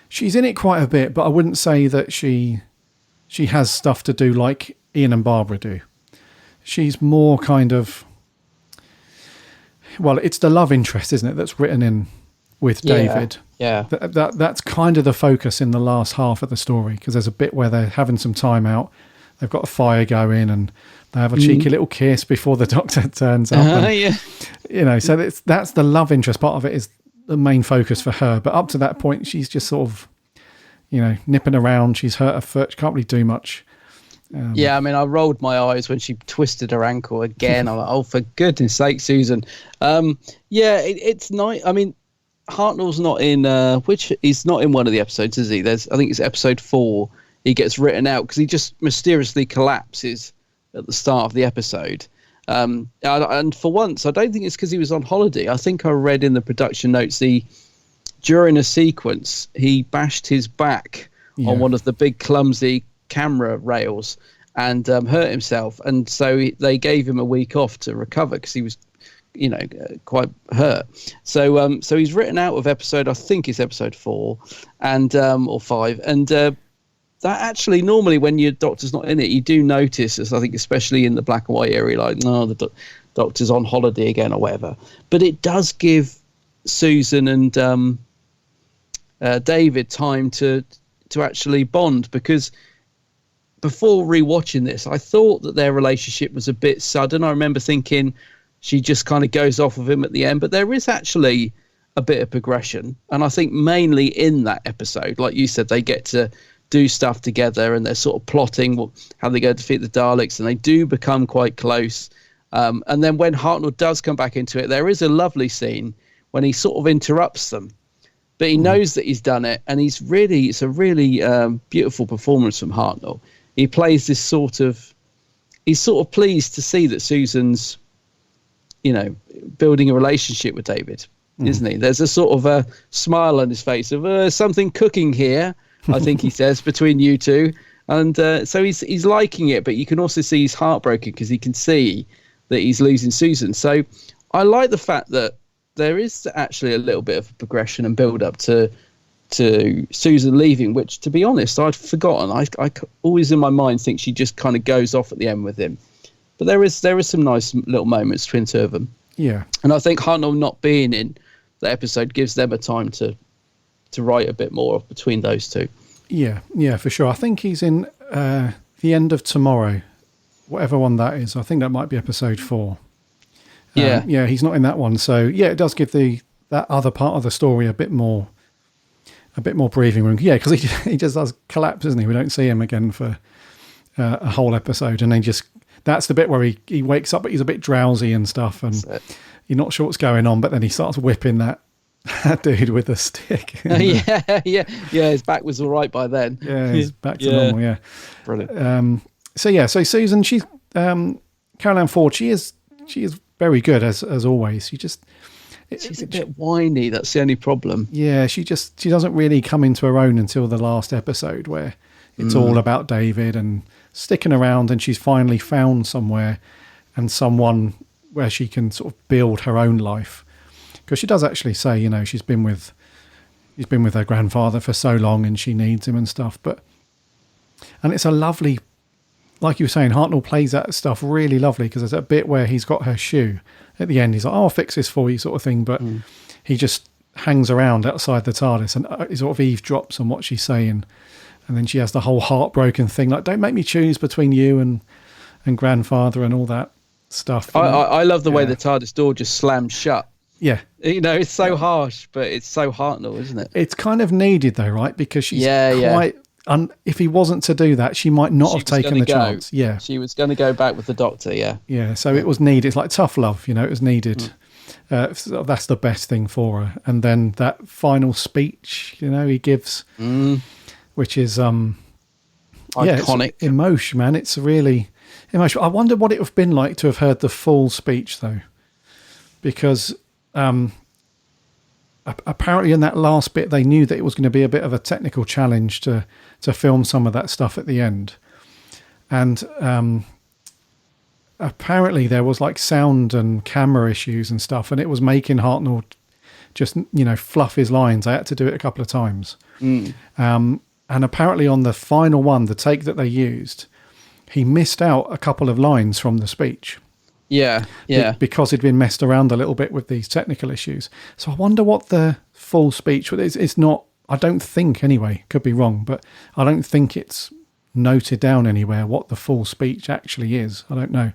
she's in it quite a bit, but I wouldn't say that she has stuff to do like Ian and Barbara do. She's more kind of, well, it's the love interest, isn't it, that's written in with David. Yeah. That's kind of the focus in the last half of the story, because there's a bit where they're having some time out. They've got a fire going, and they have a cheeky little kiss before the Doctor turns up. And, so that's the love interest part of it, is the main focus for her. But up to that point, she's just sort of, nipping around. She's hurt her foot. She can't really do much. I rolled my eyes when she twisted her ankle again. I'm like, oh, for goodness sake, Susan. It's nice. I mean, Hartnell's not in, he's not in one of the episodes, is he? I think it's episode 4. He gets written out because he just mysteriously collapses at the start of the episode. And for once, I don't think it's because he was on holiday. I think I read in the production notes during a sequence, he bashed his back on one of the big clumsy camera rails and hurt himself. And so they gave him a week off to recover because he was, quite hurt. So he's written out of episode, I think it's episode 4 and or 5. And that actually, normally when your Doctor's not in it, you do notice, as I think especially in the black and white area, like, no, the Doctor's on holiday again or whatever. But it does give Susan and David time to actually bond, because before rewatching this, I thought that their relationship was a bit sudden. I remember thinking she just kind of goes off of him at the end, but there is actually a bit of progression. And I think mainly in that episode, like you said, they get to do stuff together, and they're sort of plotting how they go to defeat the Daleks, and they do become quite close. And then when Hartnell does come back into it, there is a lovely scene when he sort of interrupts them, but he knows that he's done it, and it's a really beautiful performance from Hartnell. He plays this he's sort of pleased to see that Susan's, building a relationship with David, isn't he? There's a sort of a smile on his face of something cooking here, I think he says, between you two. And so he's liking it, but you can also see he's heartbroken because he can see that he's losing Susan. So I like the fact that there is actually a little bit of progression and build up to Susan leaving, which, to be honest, I'd forgotten. I always in my mind think she just kind of goes off at the end with him. But there is some nice little moments between two of them. Yeah. And I think Hartnell not being in the episode gives them a time to write a bit more between those two. Yeah, for sure. I think he's in The End of Tomorrow, whatever one that is. I think that might be episode 4. Yeah, he's not in that one. So yeah, it does give that other part of the story a bit more breathing room. Yeah, because he just does collapse, isn't he? We don't see him again for a whole episode, and then that's the bit where he wakes up, but he's a bit drowsy and stuff, and you're not sure what's going on. But then he starts whipping that dude with a stick. Yeah. His back was all right by then. Yeah, he's back to normal. Yeah, brilliant. So Susan, she's Caroline Ford. She is very good as always. She's a bit whiny. That's the only problem. Yeah, she doesn't really come into her own until the last episode, where it's all about David and sticking around, and she's finally found somewhere and someone where she can sort of build her own life. Because she does actually say, you know, she's been with her grandfather for so long and she needs him and stuff. And it's a lovely, like you were saying, Hartnell plays that stuff really lovely, because there's a bit where he's got her shoe at the end. He's like, "Oh, I'll fix this for you," sort of thing. But he just hangs around outside the TARDIS and he sort of eavesdrops on what she's saying. And then she has the whole heartbroken thing, like, "Don't make me choose between you and grandfather," and all that stuff. I love the way the TARDIS door just slams shut. Yeah. You know, it's so harsh, but it's so Hartnell, isn't it? It's kind of needed though, right? Because she's quite... if he wasn't to do that, she might not have taken the chance. Yeah. She was going to go back with the Doctor, yeah. Yeah, so it was needed. It's like tough love, you know, it was needed. So that's the best thing for her. And then that final speech, you know, he gives, which is... iconic. It's emotion, man. It's really emotional. I wonder what it would have been like to have heard the full speech, though. Because... apparently in that last bit they knew that it was going to be a bit of a technical challenge to film some of that stuff at the end, and apparently there was like sound and camera issues and stuff, and it was making Hartnell just, you know, fluff his lines. I had to do it a couple of times. And apparently on the final one, the take that they used, he missed out a couple of lines from the speech. Yeah. Because he'd been messed around a little bit with these technical issues. So I wonder what the full speech was. It's not, I don't think anyway, could be wrong, but I don't think it's noted down anywhere what the full speech actually is. I don't know.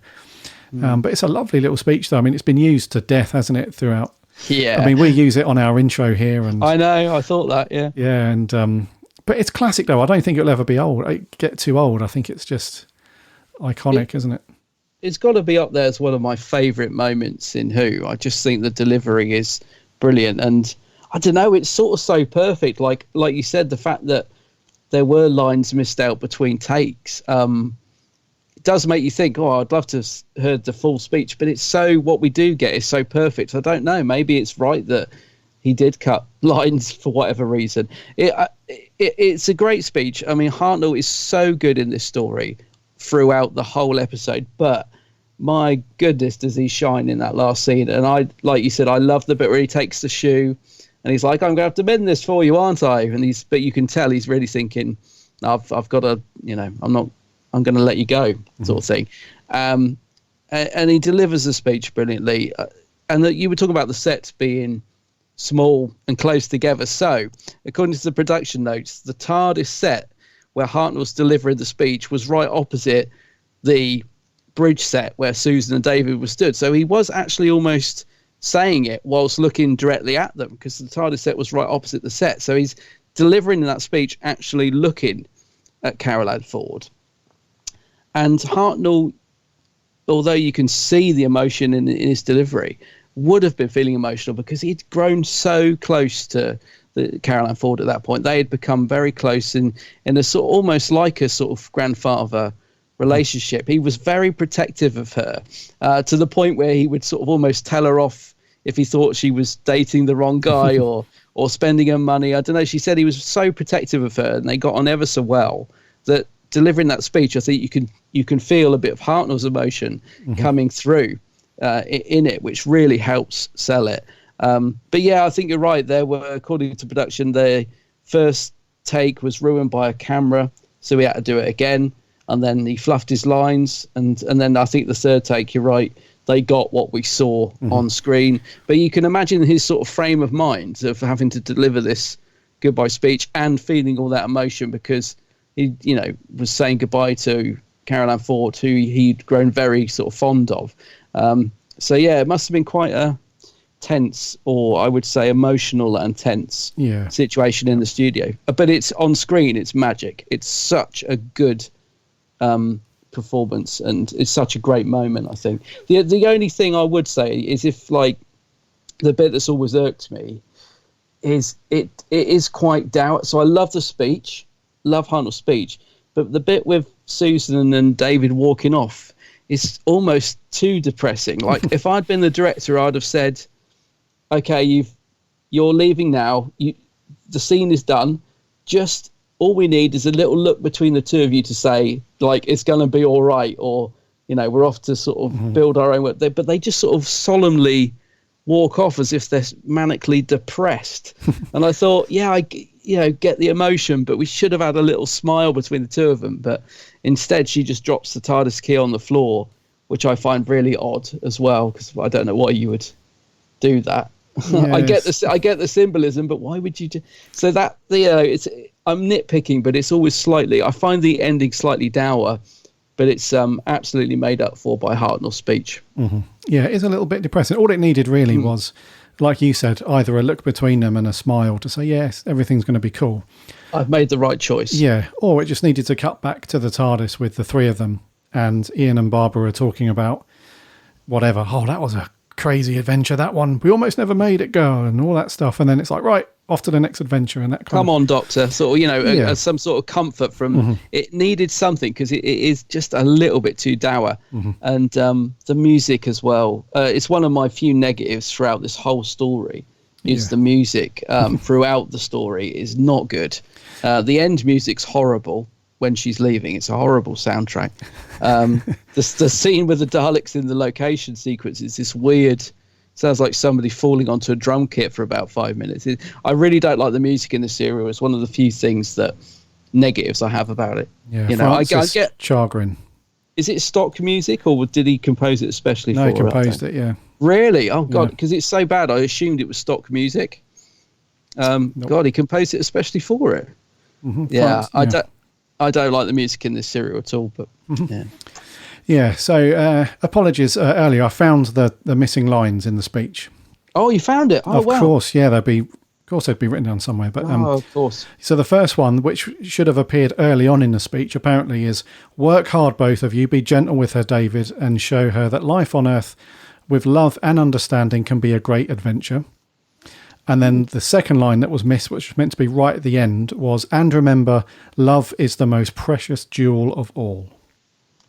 But it's a lovely little speech though. I mean, it's been used to death, hasn't it, throughout? Yeah. I mean, we use it on our intro here. And I know, I thought that, yeah. Yeah, and but it's classic though. I don't think it'll ever be old. Get too old. I think it's just iconic, isn't it? It's got to be up there as one of my favourite moments in Who. I just think the delivery is brilliant, and I don't know, it's sort of so perfect. Like you said, the fact that there were lines missed out between takes, it does make you think, oh, I'd love to have heard the full speech, but it's so, what we do get is so perfect. I don't know, maybe it's right that he did cut lines for whatever reason. It's a great speech. I mean, Hartnell is so good in this story throughout the whole episode, but my goodness, does he shine in that last scene. And I, like you said, I love the bit where he takes the shoe and he's like, "I'm going to have to mend this for you, aren't I?" And but you can tell he's really thinking, I've got to, you know, I'm going to let you go, sort of thing. And he delivers the speech brilliantly. And that you were talking about the sets being small and close together. So according to the production notes, the TARDIS set where Hartnell's delivering the speech was right opposite the bridge set where Susan and David were stood. So he was actually almost saying it whilst looking directly at them, because the TARDIS set was right opposite the set. So he's delivering that speech actually looking at Carol Ann Ford. And Hartnell, although you can see the emotion in his delivery, would have been feeling emotional because he'd grown so close to Carol Ann Ford at that point. They had become very close in a sort of, almost like a sort of grandfather relationship. He was very protective of her, to the point where he would sort of almost tell her off if he thought she was dating the wrong guy or spending her money. I don't know. She said he was so protective of her, and they got on ever so well that delivering that speech, I think you can feel a bit of Hartnell's emotion coming through in it, which really helps sell it. But yeah, I think you're right. There were, according to production, the first take was ruined by a camera, so we had to do it again. And then he fluffed his lines, and then I think the third take, you're right, they got what we saw on screen. But you can imagine his sort of frame of mind of having to deliver this goodbye speech and feeling all that emotion, because he, you know, was saying goodbye to Carol Ann Ford, who he'd grown very sort of fond of. So yeah, it must have been quite a tense, or I would say emotional and tense situation in the studio. But it's on screen, it's magic. It's such a good performance, and it's such a great moment. I think the only thing I would say is, if like the bit that's always irked me is it is quite dour. So I love the speech, love Hartnell's speech, but the bit with Susan and David walking off is almost too depressing. Like if I'd been the director, I'd have said, "Okay, you're leaving now. The scene is done. Just all we need is a little look between the two of you to say, like, it's going to be all right, or, you know, we're off to sort of build our own work. But they just sort of solemnly walk off as if they're manically depressed. And I thought, yeah, I get the emotion, but we should have had a little smile between the two of them. But instead, she just drops the TARDIS key on the floor, which I find really odd as well, because I don't know why you would do that. Yes. I get the symbolism, but why would you do so? That I'm nitpicking, but it's always slightly. I find the ending slightly dour, but it's absolutely made up for by Hartnell's speech. Mm-hmm. Yeah, it is a little bit depressing. All it needed really was, like you said, either a look between them and a smile to say, yes, everything's going to be cool. I've made the right choice. Yeah, or it just needed to cut back to the TARDIS with the three of them, and Ian and Barbara are talking about whatever. Oh, that was a crazy adventure, that one. We almost never made it, girl, and all that stuff. And then it's like, right, off to the next adventure. And that come on, Doctor. Sort of, some sort of comfort from it needed something, because it is just a little bit too dour. And the music as well. It's one of my few negatives throughout this whole story. Is the music throughout the story is not good. The end music's horrible. When she's leaving, it's a horrible soundtrack. The scene with the Daleks in the location sequence is this weird, sounds like somebody falling onto a drum kit for about 5 minutes. I really don't like the music in the serial. It's one of the few things that negatives I have about it. Yeah, I get Chagrin. Is it stock music, or did he compose it especially for her? No, he composed it, yeah. Really? Oh, God, because it's so bad, I assumed it was stock music. Nope. God, he composed it especially for it. Yeah, I don't like the music in this serial at all, but yeah. Yeah, so apologies earlier. I found the missing lines in the speech. Oh, you found it? Oh, wow. Of course, yeah, they'd be written down somewhere. But of course. So the first one, which should have appeared early on in the speech, apparently is, work hard, both of you, be gentle with her, David, and show her that life on Earth with love and understanding can be a great adventure. And then the second line that was missed, which was meant to be right at the end, was, and remember, love is the most precious jewel of all.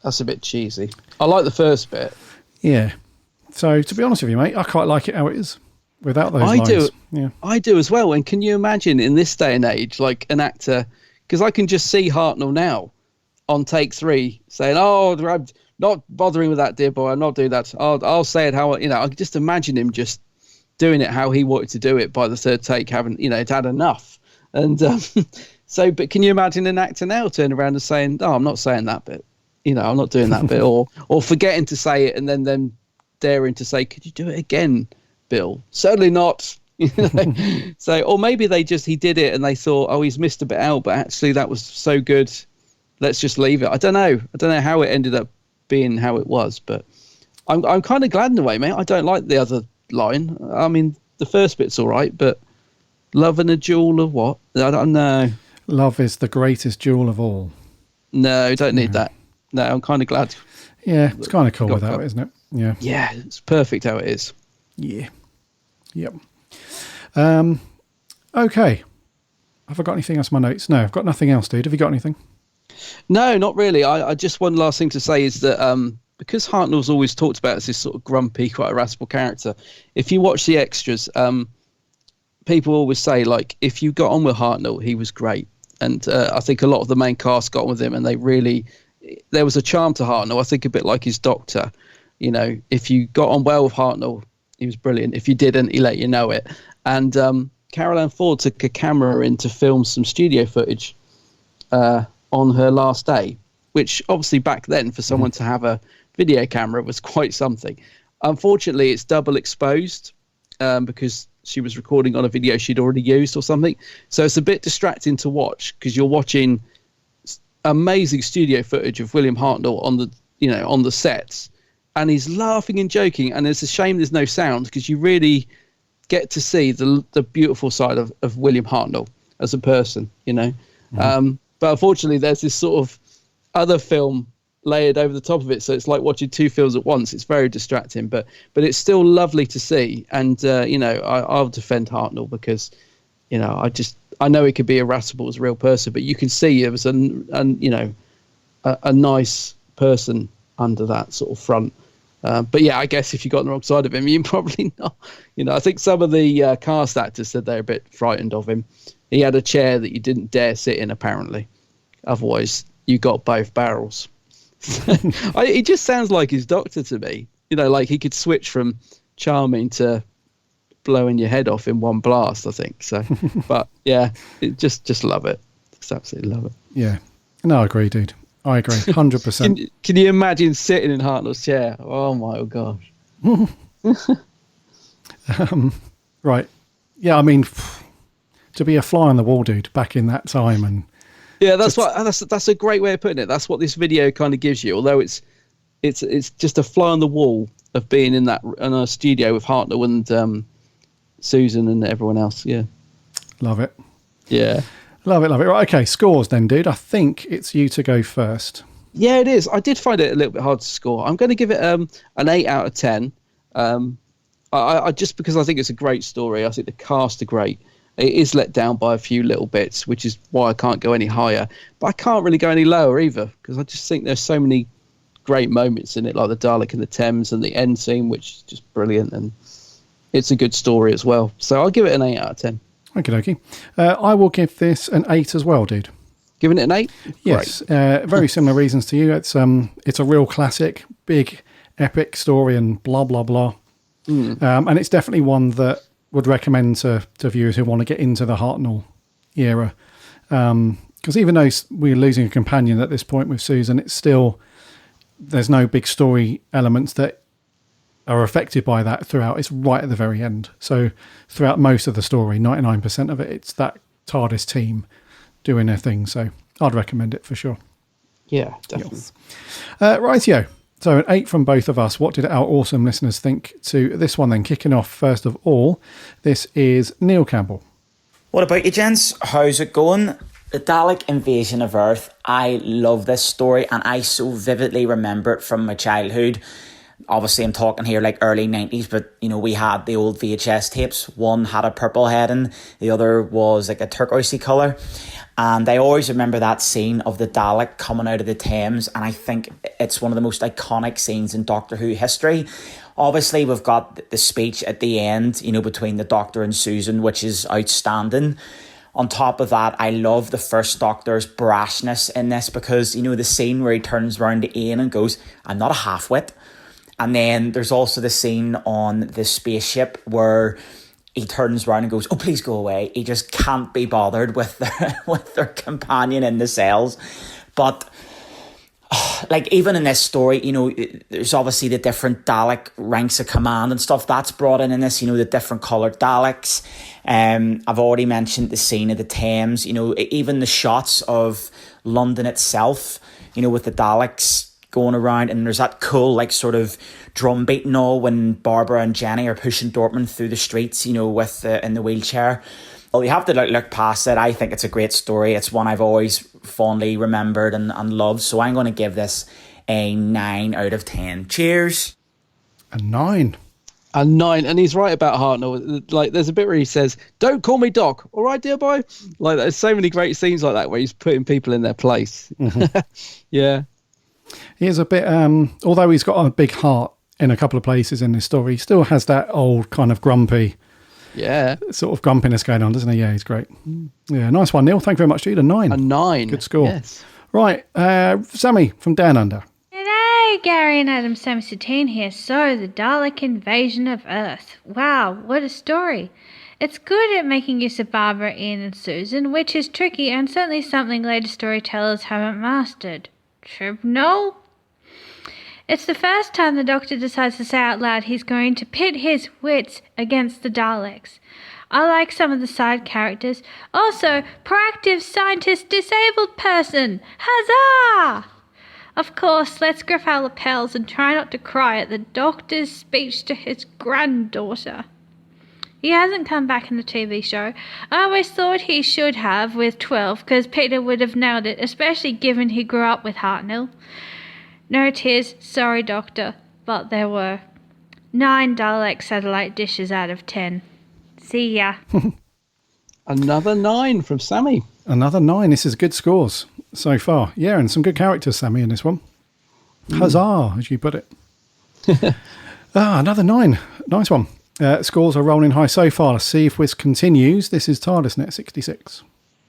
That's a bit cheesy. I like the first bit. Yeah. So, to be honest with you, mate, I quite like it how it is, without those lines. Do. Yeah. I do as well. And can you imagine in this day and age, like an actor, because I can just see Hartnell now on take 3 saying, oh, I'm not bothering with that, dear boy, I'm not doing that. I'll say it how, I can just imagine him just doing it how he wanted to do it by the third take, having, it's had enough. And but can you imagine an actor now turning around and saying, oh, I'm not saying that bit, I'm not doing that bit, or forgetting to say it and then daring to say, could you do it again, Bill? Certainly not. So, or maybe he did it and they thought, oh, he's missed a bit out, but actually that was so good, let's just leave it. I don't know how it ended up being how it was, but I'm kind of glad in a way, mate. I don't like the other line. I mean, the first bit's all right, but love and a jewel of what? I don't know. Love is the greatest jewel of all. No, don't need that. No, I'm kind of glad. Yeah, it's kind of cool without it, isn't it? Yeah. Yeah, it's perfect how it is. Yeah. Yep. Okay. Have I got anything else in my notes? No, I've got nothing else, dude. Have you got anything? No, not really. I just, one last thing to say is that because Hartnell's always talked about as this sort of grumpy, quite irascible character, if you watch the extras, people always say, like, if you got on with Hartnell, he was great. And I think a lot of the main cast got on with him, and there was a charm to Hartnell, I think a bit like his Doctor. If you got on well with Hartnell, he was brilliant. If you didn't, he let you know it. And Carol Ann Ford took a camera in to film some studio footage on her last day, which obviously back then for someone to have a video camera was quite something. Unfortunately, it's double exposed because she was recording on a video she'd already used or something. So it's a bit distracting to watch because you're watching amazing studio footage of William Hartnell on the sets, and he's laughing and joking. And it's a shame there's no sound because you really get to see the beautiful side of William Hartnell as a person, But unfortunately, there's this sort of other film layered over the top of it, so it's like watching two films at once. It's very distracting, but it's still lovely to see. And I'll defend Hartnell because I know he could be irascible as a real person, but you can see it was a nice person under that sort of front. But yeah, I guess if you got on the wrong side of him, you probably not. I think some of the cast actors said they're a bit frightened of him he had a chair that you didn't dare sit in, apparently. Otherwise, you got both barrels. It just sounds like his Doctor to me. You know, like he could switch from charming to blowing your head off in one blast, I think. So, but yeah, just love it. Just absolutely love it. Yeah. No, I agree, dude. I agree, 100%. Can you imagine sitting in Hartnell's chair? Oh my gosh. Right. Yeah, I mean, to be a fly on the wall, dude, back in that time, and yeah, that's a great way of putting it. That's what this video kind of gives you. Although it's just a fly on the wall of being in a studio with Hartnell and Susan and everyone else. Yeah, love it. Yeah, love it. Right, okay, scores then, dude. I think it's you to go first. Yeah, it is. I did find it a little bit hard to score. I'm going to give it an 8 out of 10. I just because I think it's a great story. I think the cast are great. It is let down by a few little bits, which is why I can't go any higher. But I can't really go any lower either, because I just think there's so many great moments in it, like the Dalek in the Thames and the end scene, which is just brilliant. And it's a good story as well. So I'll give it an 8 out of 10. Okay. I will give this an 8 as well, dude. Giving it an 8? Yes. Very similar reasons to you. It's a real classic, big, epic story and blah, blah, blah. And it's definitely one that would recommend to viewers who want to get into the Hartnell era. Because even though we're losing a companion at this point with Susan, it's still, there's no big story elements that are affected by that throughout. It's right at the very end. So throughout most of the story, 99% of it, it's that TARDIS team doing their thing. So I'd recommend it for sure. Yeah, definitely. Yes. Rightio. So an 8 from both of us. What did our awesome listeners think to this one then? Kicking off first of all, this is Neil Campbell. What about you, gents? How's it going? The Dalek Invasion of Earth. I love this story and I so vividly remember it from my childhood. Obviously, I'm talking here like early 90s, but, you know, we had the old VHS tapes. One had a purple heading, the other was like a turquoisey colour. And I always remember that scene of the Dalek coming out of the Thames, and I think it's one of the most iconic scenes in Doctor Who history. Obviously, we've got the speech at the end, you know, between the Doctor and Susan, which is outstanding. On top of that, I love the First Doctor's brashness in this because, you know, the scene where he turns around to Ian and goes, "I'm not a half-wit." And then there's also the scene on the spaceship where he turns around and goes, "Oh, please go away." He just can't be bothered with their companion in the cells. But like even in this story, you know, there's obviously the different Dalek ranks of command and stuff that's brought in this, you know, the different coloured Daleks. I've already mentioned the scene of the Thames, you know, even the shots of London itself, you know, with the Daleks going around, and there's that cool like sort of drum beat and all when Barbara and Jenny are pushing Dortmund through the streets, you know, with in the wheelchair. Well, you have to look past it. I think it's a great story. It's one I've always fondly remembered and loved. So I'm going to give this a 9 out of 10. Cheers. A 9. A 9, and he's right about Hartnell. Like, there's a bit where he says, "Don't call me Doc, all right, dear boy." Like, there's so many great scenes like that where he's putting people in their place. Mm-hmm. Yeah. He is a bit, although he's got a big heart in a couple of places in this story, he still has that old kind of grumpy, sort of grumpiness going on, doesn't he? Yeah, he's great. Yeah, nice one, Neil. Thank you very much, dude. A 9. A 9. Good score. Yes. Right, Sammy from Down Under. G'day, Gary and Adam, Sammy Satine here. So, the Dalek Invasion of Earth. Wow, what a story. It's good at making use of Barbara, Ian and Susan, which is tricky and certainly something later storytellers haven't mastered. No? It's the first time the Doctor decides to say out loud he's going to pit his wits against the Daleks. I like some of the side characters. Also, proactive scientist disabled person. Huzzah! Of course, let's grip our lapels and try not to cry at the Doctor's speech to his granddaughter. He hasn't come back in the TV show. I always thought he should have with 12, because Peter would have nailed it, especially given he grew up with Hartnell. No tears, sorry Doctor, but there were 9 Dalek satellite dishes out of 10. See ya. Another 9 from Sammy. Another 9. This is good scores so far. Yeah, and some good characters, Sammy, in this one. Huzzah, as you put it. Another 9. Nice one. Scores are rolling high so far. Let's see if this continues. This is TARDISnet 66.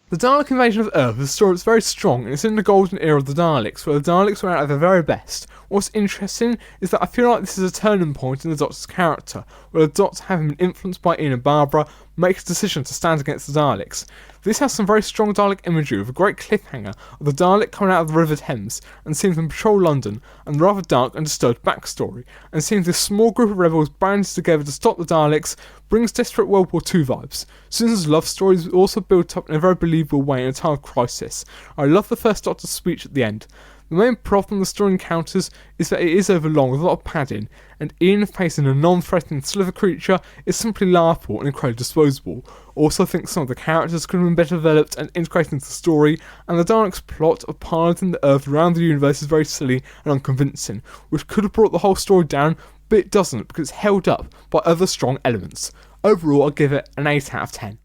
The Dalek Invasion of Earth is a story that's very strong, and it's in the golden era of the Daleks, where the Daleks were at their very best. What's interesting is that I feel like this is a turning point in the Doctor's character, where the Doctor, having been influenced by Ian and Barbara, makes a decision to stand against the Daleks. This has some very strong Dalek imagery, with a great cliffhanger of the Dalek coming out of the River Thames and seeing them patrol London, and rather dark and disturbed backstory, and seeing this small group of rebels banded together to stop the Daleks brings desperate World War II vibes. Susan's love story is also built up in a very believable way in a time of crisis. I love the first Doctor's speech at the end. The main problem the story encounters is that it is overlong with a lot of padding, and Ian facing a non-threatening Slyther creature is simply laughable and incredibly disposable. Also think some of the characters could have been better developed and integrated into the story, and the Daleks' plot of piloting the Earth around the universe is very silly and unconvincing, which could have brought the whole story down, but it doesn't because it's held up by other strong elements. Overall, I'll give it an 8 out of 10.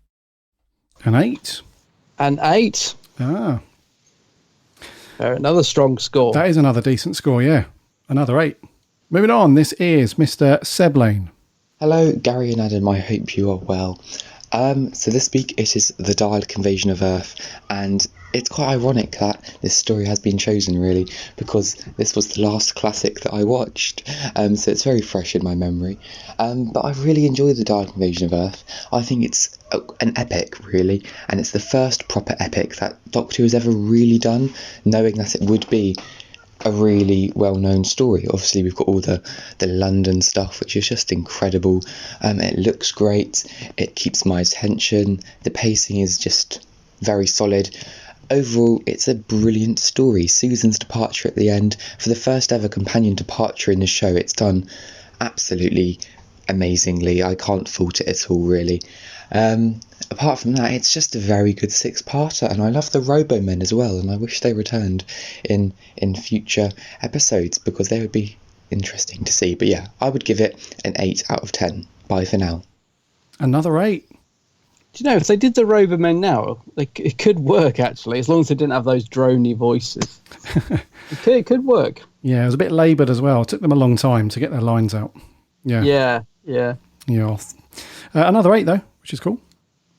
An 8? An 8. Ah. Another strong score. That is another decent score, yeah. Another 8. Moving on, this is Mr. Seblane. Hello, Gary and Adam, I hope you are well. So this week it is the Dalek Invasion of Earth, and it's quite ironic that this story has been chosen, really, because this was the last classic that I watched, so it's very fresh in my memory. But I really enjoy the Dalek Invasion of Earth. I think it's an epic, really, and it's the first proper epic that Doctor Who has ever really done, knowing that it would be a really well-known story. Obviously we've got all the London stuff, which is just incredible. It looks great, it keeps my attention, the pacing is just very solid. Overall, it's a brilliant story. Susan's departure at the end, for the first ever companion departure in the show, it's done absolutely amazingly. I can't fault it at all, really. Apart from that, it's just a very good six-parter, and I love the Robomen as well, and I wish they returned in future episodes, because they would be interesting to see. But yeah, I would give it an 8 out of 10. Bye for now. Another 8. Do you know, if they did the Robomen now, it could work, actually, as long as they didn't have those droney voices. It could work. Yeah, it was a bit laboured as well. It took them a long time to get their lines out. Yeah. Yeah. Another 8, though, which is cool.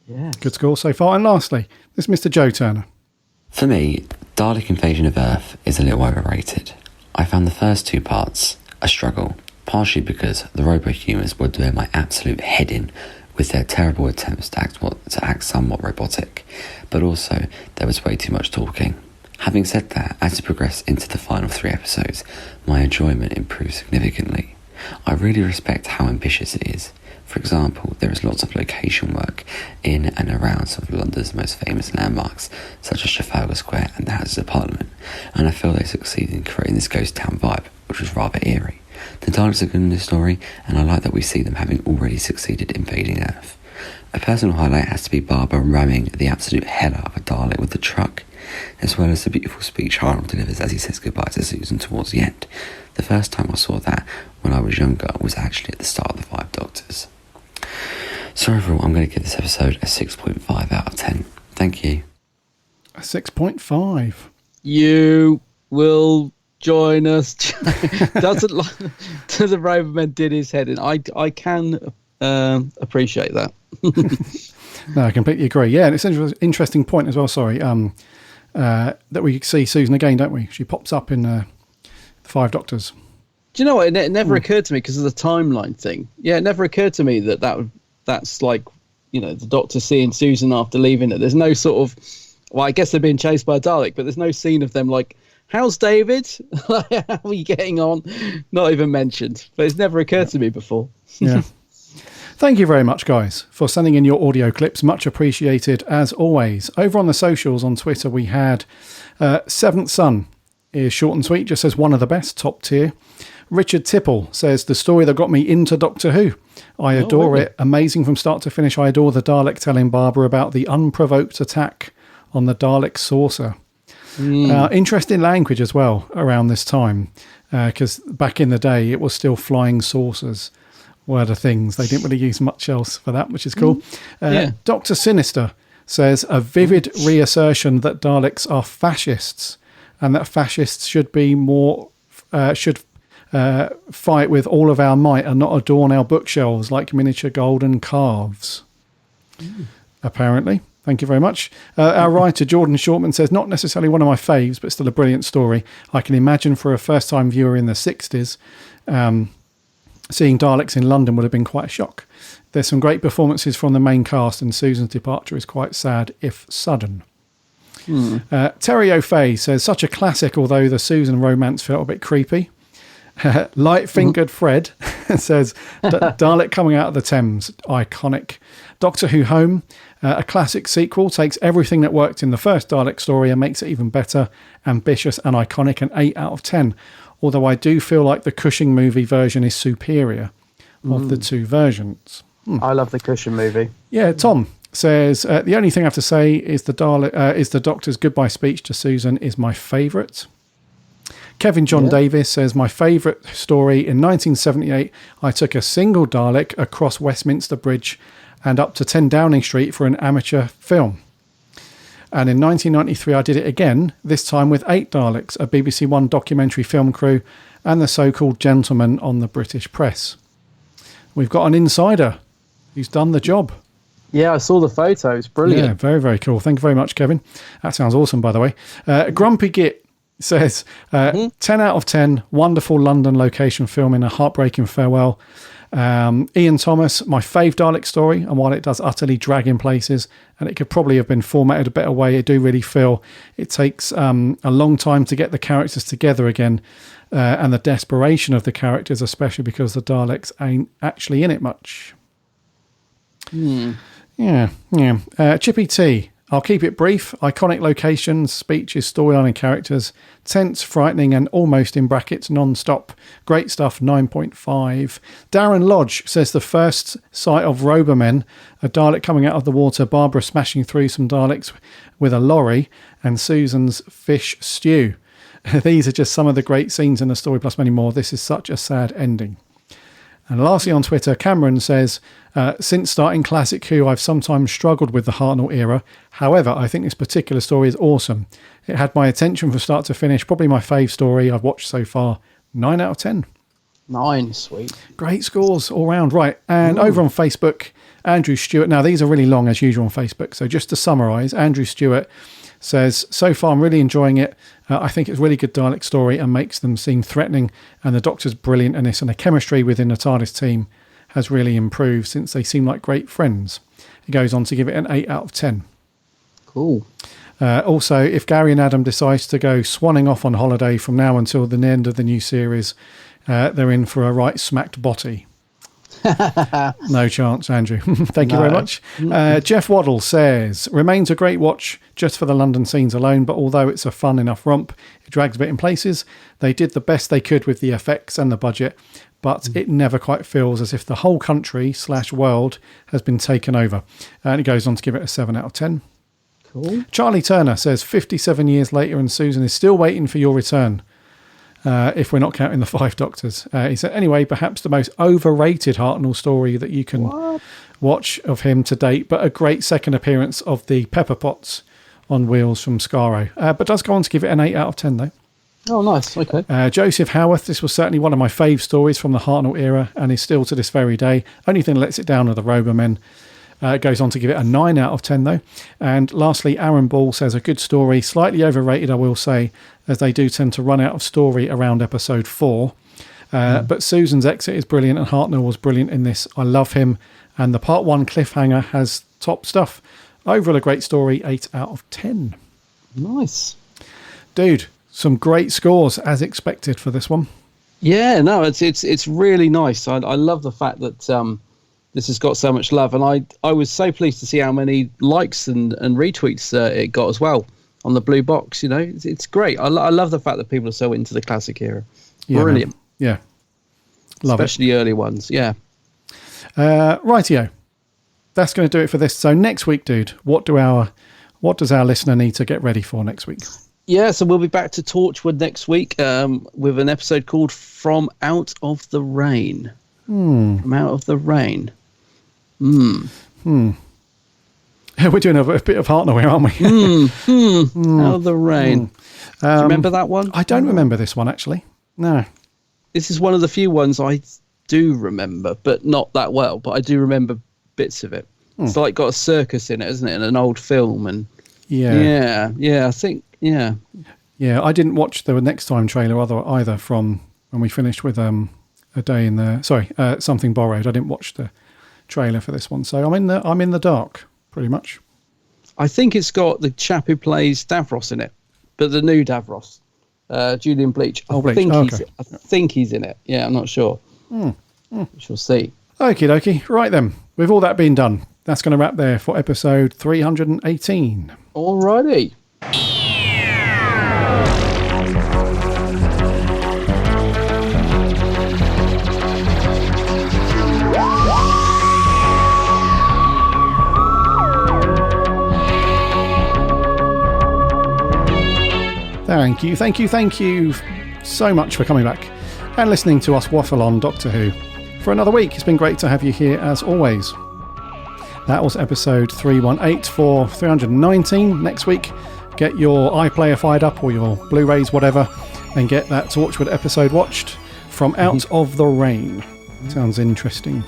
Yeah. Good score so far. And lastly, this is Mr. Joe Turner. For me, Dalek Invasion of Earth is a little overrated. I found the first 2 parts a struggle, partially because the robo-humans were doing my absolute head in with their terrible attempts to act somewhat robotic, but also there was way too much talking. Having said that, as it progressed into the final 3 episodes, my enjoyment improved significantly. I really respect how ambitious it is. For example, there is lots of location work in and around some of London's most famous landmarks, such as Trafalgar Square and the Houses of Parliament, and I feel they succeeded in creating this ghost town vibe, which was rather eerie. The Daleks are good in this story, and I like that we see them having already succeeded invading Earth. A personal highlight has to be Barbara ramming the absolute hell out of a Dalek with the truck, as well as the beautiful speech Hartnell delivers as he says goodbye to Susan towards the end. The first time I saw that, when I was younger, was actually at the start of the 5 Doctors. So overall, I'm going to give this episode a 6.5 out of 10. Thank you. A 6.5. You will join us. Doesn't the Robomen did his head in. I can appreciate that. No, I completely agree. Yeah, and it's an interesting point as well, sorry, that we see Susan again, don't we? She pops up in the 5 Doctors. Do you know what? It never occurred to me because of the timeline thing. Yeah, it never occurred to me that's like, the Doctor seeing Susan after leaving it. There's no sort of, well, I guess they're being chased by a Dalek, but there's no scene of them like, how's David? How are you getting on? Not even mentioned. But it's never occurred to me before. Yeah. Thank you very much, guys, for sending in your audio clips. Much appreciated, as always. Over on the socials on Twitter, we had Seventh Son is short and sweet, just says one of the best, top tier. Richard Tipple says, the story that got me into Doctor Who. I adore it. Amazing from start to finish. I adore the Dalek telling Barbara about the unprovoked attack on the Dalek saucer. Interesting language as well around this time, because back in the day, it was still flying saucers were the things. They didn't really use much else for that, which is cool. Dr. Sinister says, a vivid reassertion that Daleks are fascists and that fascists should be more, fight with all of our might and not adorn our bookshelves like miniature golden calves. Apparently. Thank you very much. Our writer, Jordan Shortman, says, not necessarily one of my faves, but still a brilliant story. I can imagine for a first-time viewer in the 60s, seeing Daleks in London would have been quite a shock. There's some great performances from the main cast, and Susan's departure is quite sad, if sudden. Terry O'Fay says, such a classic, although the Susan romance felt a bit creepy. Light-fingered Fred says, Dalek coming out of the Thames, iconic. Doctor Who Home, a classic sequel, takes everything that worked in the first Dalek story and makes it even better, ambitious and iconic, an 8 out of 10. Although I do feel like the Cushing movie version is superior of the two versions. I love the Cushing movie. Yeah, Tom says, the only thing I have to say is the Doctor's goodbye speech to Susan is my favourite. Kevin John Davis says, my favourite story, in 1978, I took a single Dalek across Westminster Bridge and up to 10 Downing Street for an amateur film. And in 1993, I did it again, this time with 8 Daleks, a BBC One documentary film crew, and the so-called gentleman on the British press. We've got an insider who's done the job. Yeah, I saw the photos. Brilliant. Yeah, very, very cool. Thank you very much, Kevin. That sounds awesome, by the way. Grumpy Git says, 10 out of 10, wonderful London location film in a heartbreaking farewell. Ian Thomas, my fave Dalek story, and while it does utterly drag in places, and it could probably have been formatted a better way, I do really feel it takes a long time to get the characters together again, and the desperation of the characters, especially because the Daleks ain't actually in it much. Yeah. Chippy T, I'll keep it brief. Iconic locations, speeches, storyline and characters. Tense, frightening and almost in brackets non-stop. Great stuff, 9.5. Darren Lodge says the first sight of Robomen, a Dalek coming out of the water, Barbara smashing through some Daleks with a lorry, and Susan's fish stew. These are just some of the great scenes in the story, plus many more. This is such a sad ending. And lastly on Twitter, Cameron says, since starting Classic Who, I've sometimes struggled with the Hartnell era. However, I think this particular story is awesome. It had my attention from start to finish. Probably my fave story I've watched so far. 9 out of 10. 9, sweet. Great scores all round. Right, and over on Facebook, Andrew Stewart. Now, these are really long as usual on Facebook. So just to summarise, Andrew Stewart says, so far I'm really enjoying it. I think it's a really good Dalek story and makes them seem threatening, and the Doctor's brilliant in this, and the chemistry within the TARDIS team has really improved since they seem like great friends. He goes on to give it an 8 out of 10. Cool. Also, if Gary and Adam decides to go swanning off on holiday from now until the end of the new series, they're in for a right smacked botty. No chance, Andrew. Thank you very much. Jeff Waddle says, remains a great watch just for the London scenes alone, but although it's a fun enough romp, it drags a bit in places. They did the best they could with the effects and the budget, but it never quite feels as if the whole country / world has been taken over. And it goes on to give it a 7 out of 10. Cool. Charlie Turner says, 57 years later and Susan is still waiting for your return. If we're not counting the 5 Doctors. He said, anyway, perhaps the most overrated Hartnell story that you can watch of him to date, but a great second appearance of the Pepper Pots on wheels from Skaro. But does go on to give it an 8 out of 10, though. Oh, nice. Okay. Joseph Howarth, this was certainly one of my fave stories from the Hartnell era and is still to this very day. Only thing that lets it down are the Robomen. Goes on to give it a 9 out of 10, though. And lastly, Aaron Ball says, a good story, slightly overrated, I will say, as they do tend to run out of story around episode 4. But Susan's exit is brilliant, and Hartnell was brilliant in this. I love him. And the part 1 cliffhanger has top stuff. Overall, a great story, 8 out of 10. Nice. Dude, some great scores, as expected, for this one. Yeah, no, it's really nice. I love the fact that this has got so much love, and I was so pleased to see how many likes and retweets it got as well on the blue box. You know, it's great. I love the fact that people are so into the classic era. Brilliant. Yeah, love especially the early ones. Yeah. Rightio, that's going to do it for this. So next week, dude, what does our listener need to get ready for next week? Yeah, so we'll be back to Torchwood next week with an episode called From Out of the Rain. From Out of the Rain. We're doing a bit of Hartnell here, aren't we? Out of the Rain. Do you remember that one? I don't remember this one, actually. No. this is one of the few ones I do remember, but not that well. But I do remember bits of it. It's like got a circus in it, isn't it? And an old film, and yeah. I think yeah. I didn't watch the Next Time trailer either from when we finished with A Day in the Something Borrowed. I didn't watch the trailer for this one, so I'm in the dark pretty much. I think it's got the chap who plays Davros in it, but the new Davros, Julian Bleach. I think he's in it. Yeah, I'm not sure. We shall see. Okie dokie. Right then, with all that being done, that's going to wrap there for episode 318. Alrighty. Thank you so much for coming back and listening to us waffle on Doctor Who for another week. It's been great to have you here as always. That was episode 318 for 319. Next week, get your iPlayer fired up or your Blu-rays, whatever, and get that Torchwood episode watched from Out of the Rain. Sounds interesting.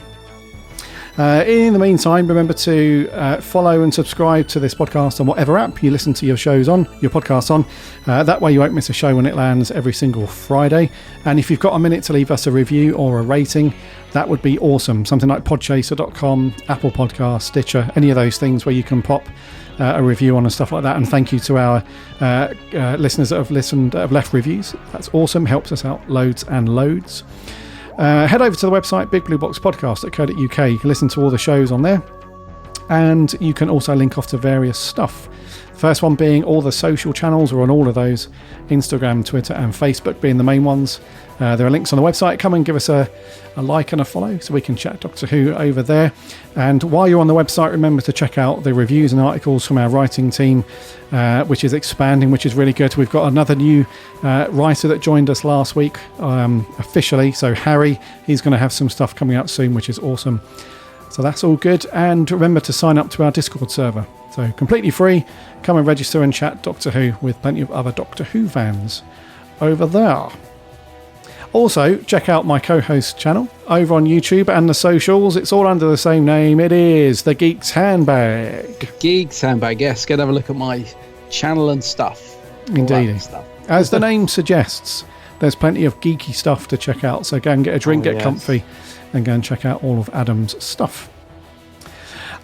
In the meantime, remember to follow and subscribe to this podcast on whatever app you listen to your podcasts on. That way you won't miss a show when it lands every single Friday. And if you've got a minute to leave us a review or a rating, that would be awesome. Something like podchaser.com, Apple Podcasts, Stitcher, any of those things where you can pop a review on and stuff like that. And thank you to our listeners that have left reviews. That's awesome. Helps us out loads and loads. Head over to the website bigblueboxpodcast.co.uk. You can listen to all the shows on there, and you can also link off to various stuff. The first one being all the social channels. We're on all of those, Instagram, Twitter and Facebook being the main ones. There are links on the website. Come and give us a like and a follow so we can chat Doctor Who over there. And while you're on the website, remember to check out the reviews and articles from our writing team, which is expanding, which is really good. We've got another new writer that joined us last week officially. So Harry, he's going to have some stuff coming out soon, which is awesome. So that's all good. And remember to sign up to our Discord server. So completely free. Come and register and chat Doctor Who with plenty of other Doctor Who fans over there. Also, check out my co-host channel over on YouTube and the socials. It's all under the same name. It is The Geek's Handbag. Geek's Handbag, yes. Go and have a look at my channel and stuff. Indeed. As the name suggests, there's plenty of geeky stuff to check out. So go and get a drink, get comfy, and go and check out all of Adam's stuff.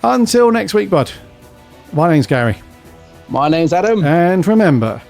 Until next week, bud. My name's Gary. My name's Adam. And remember...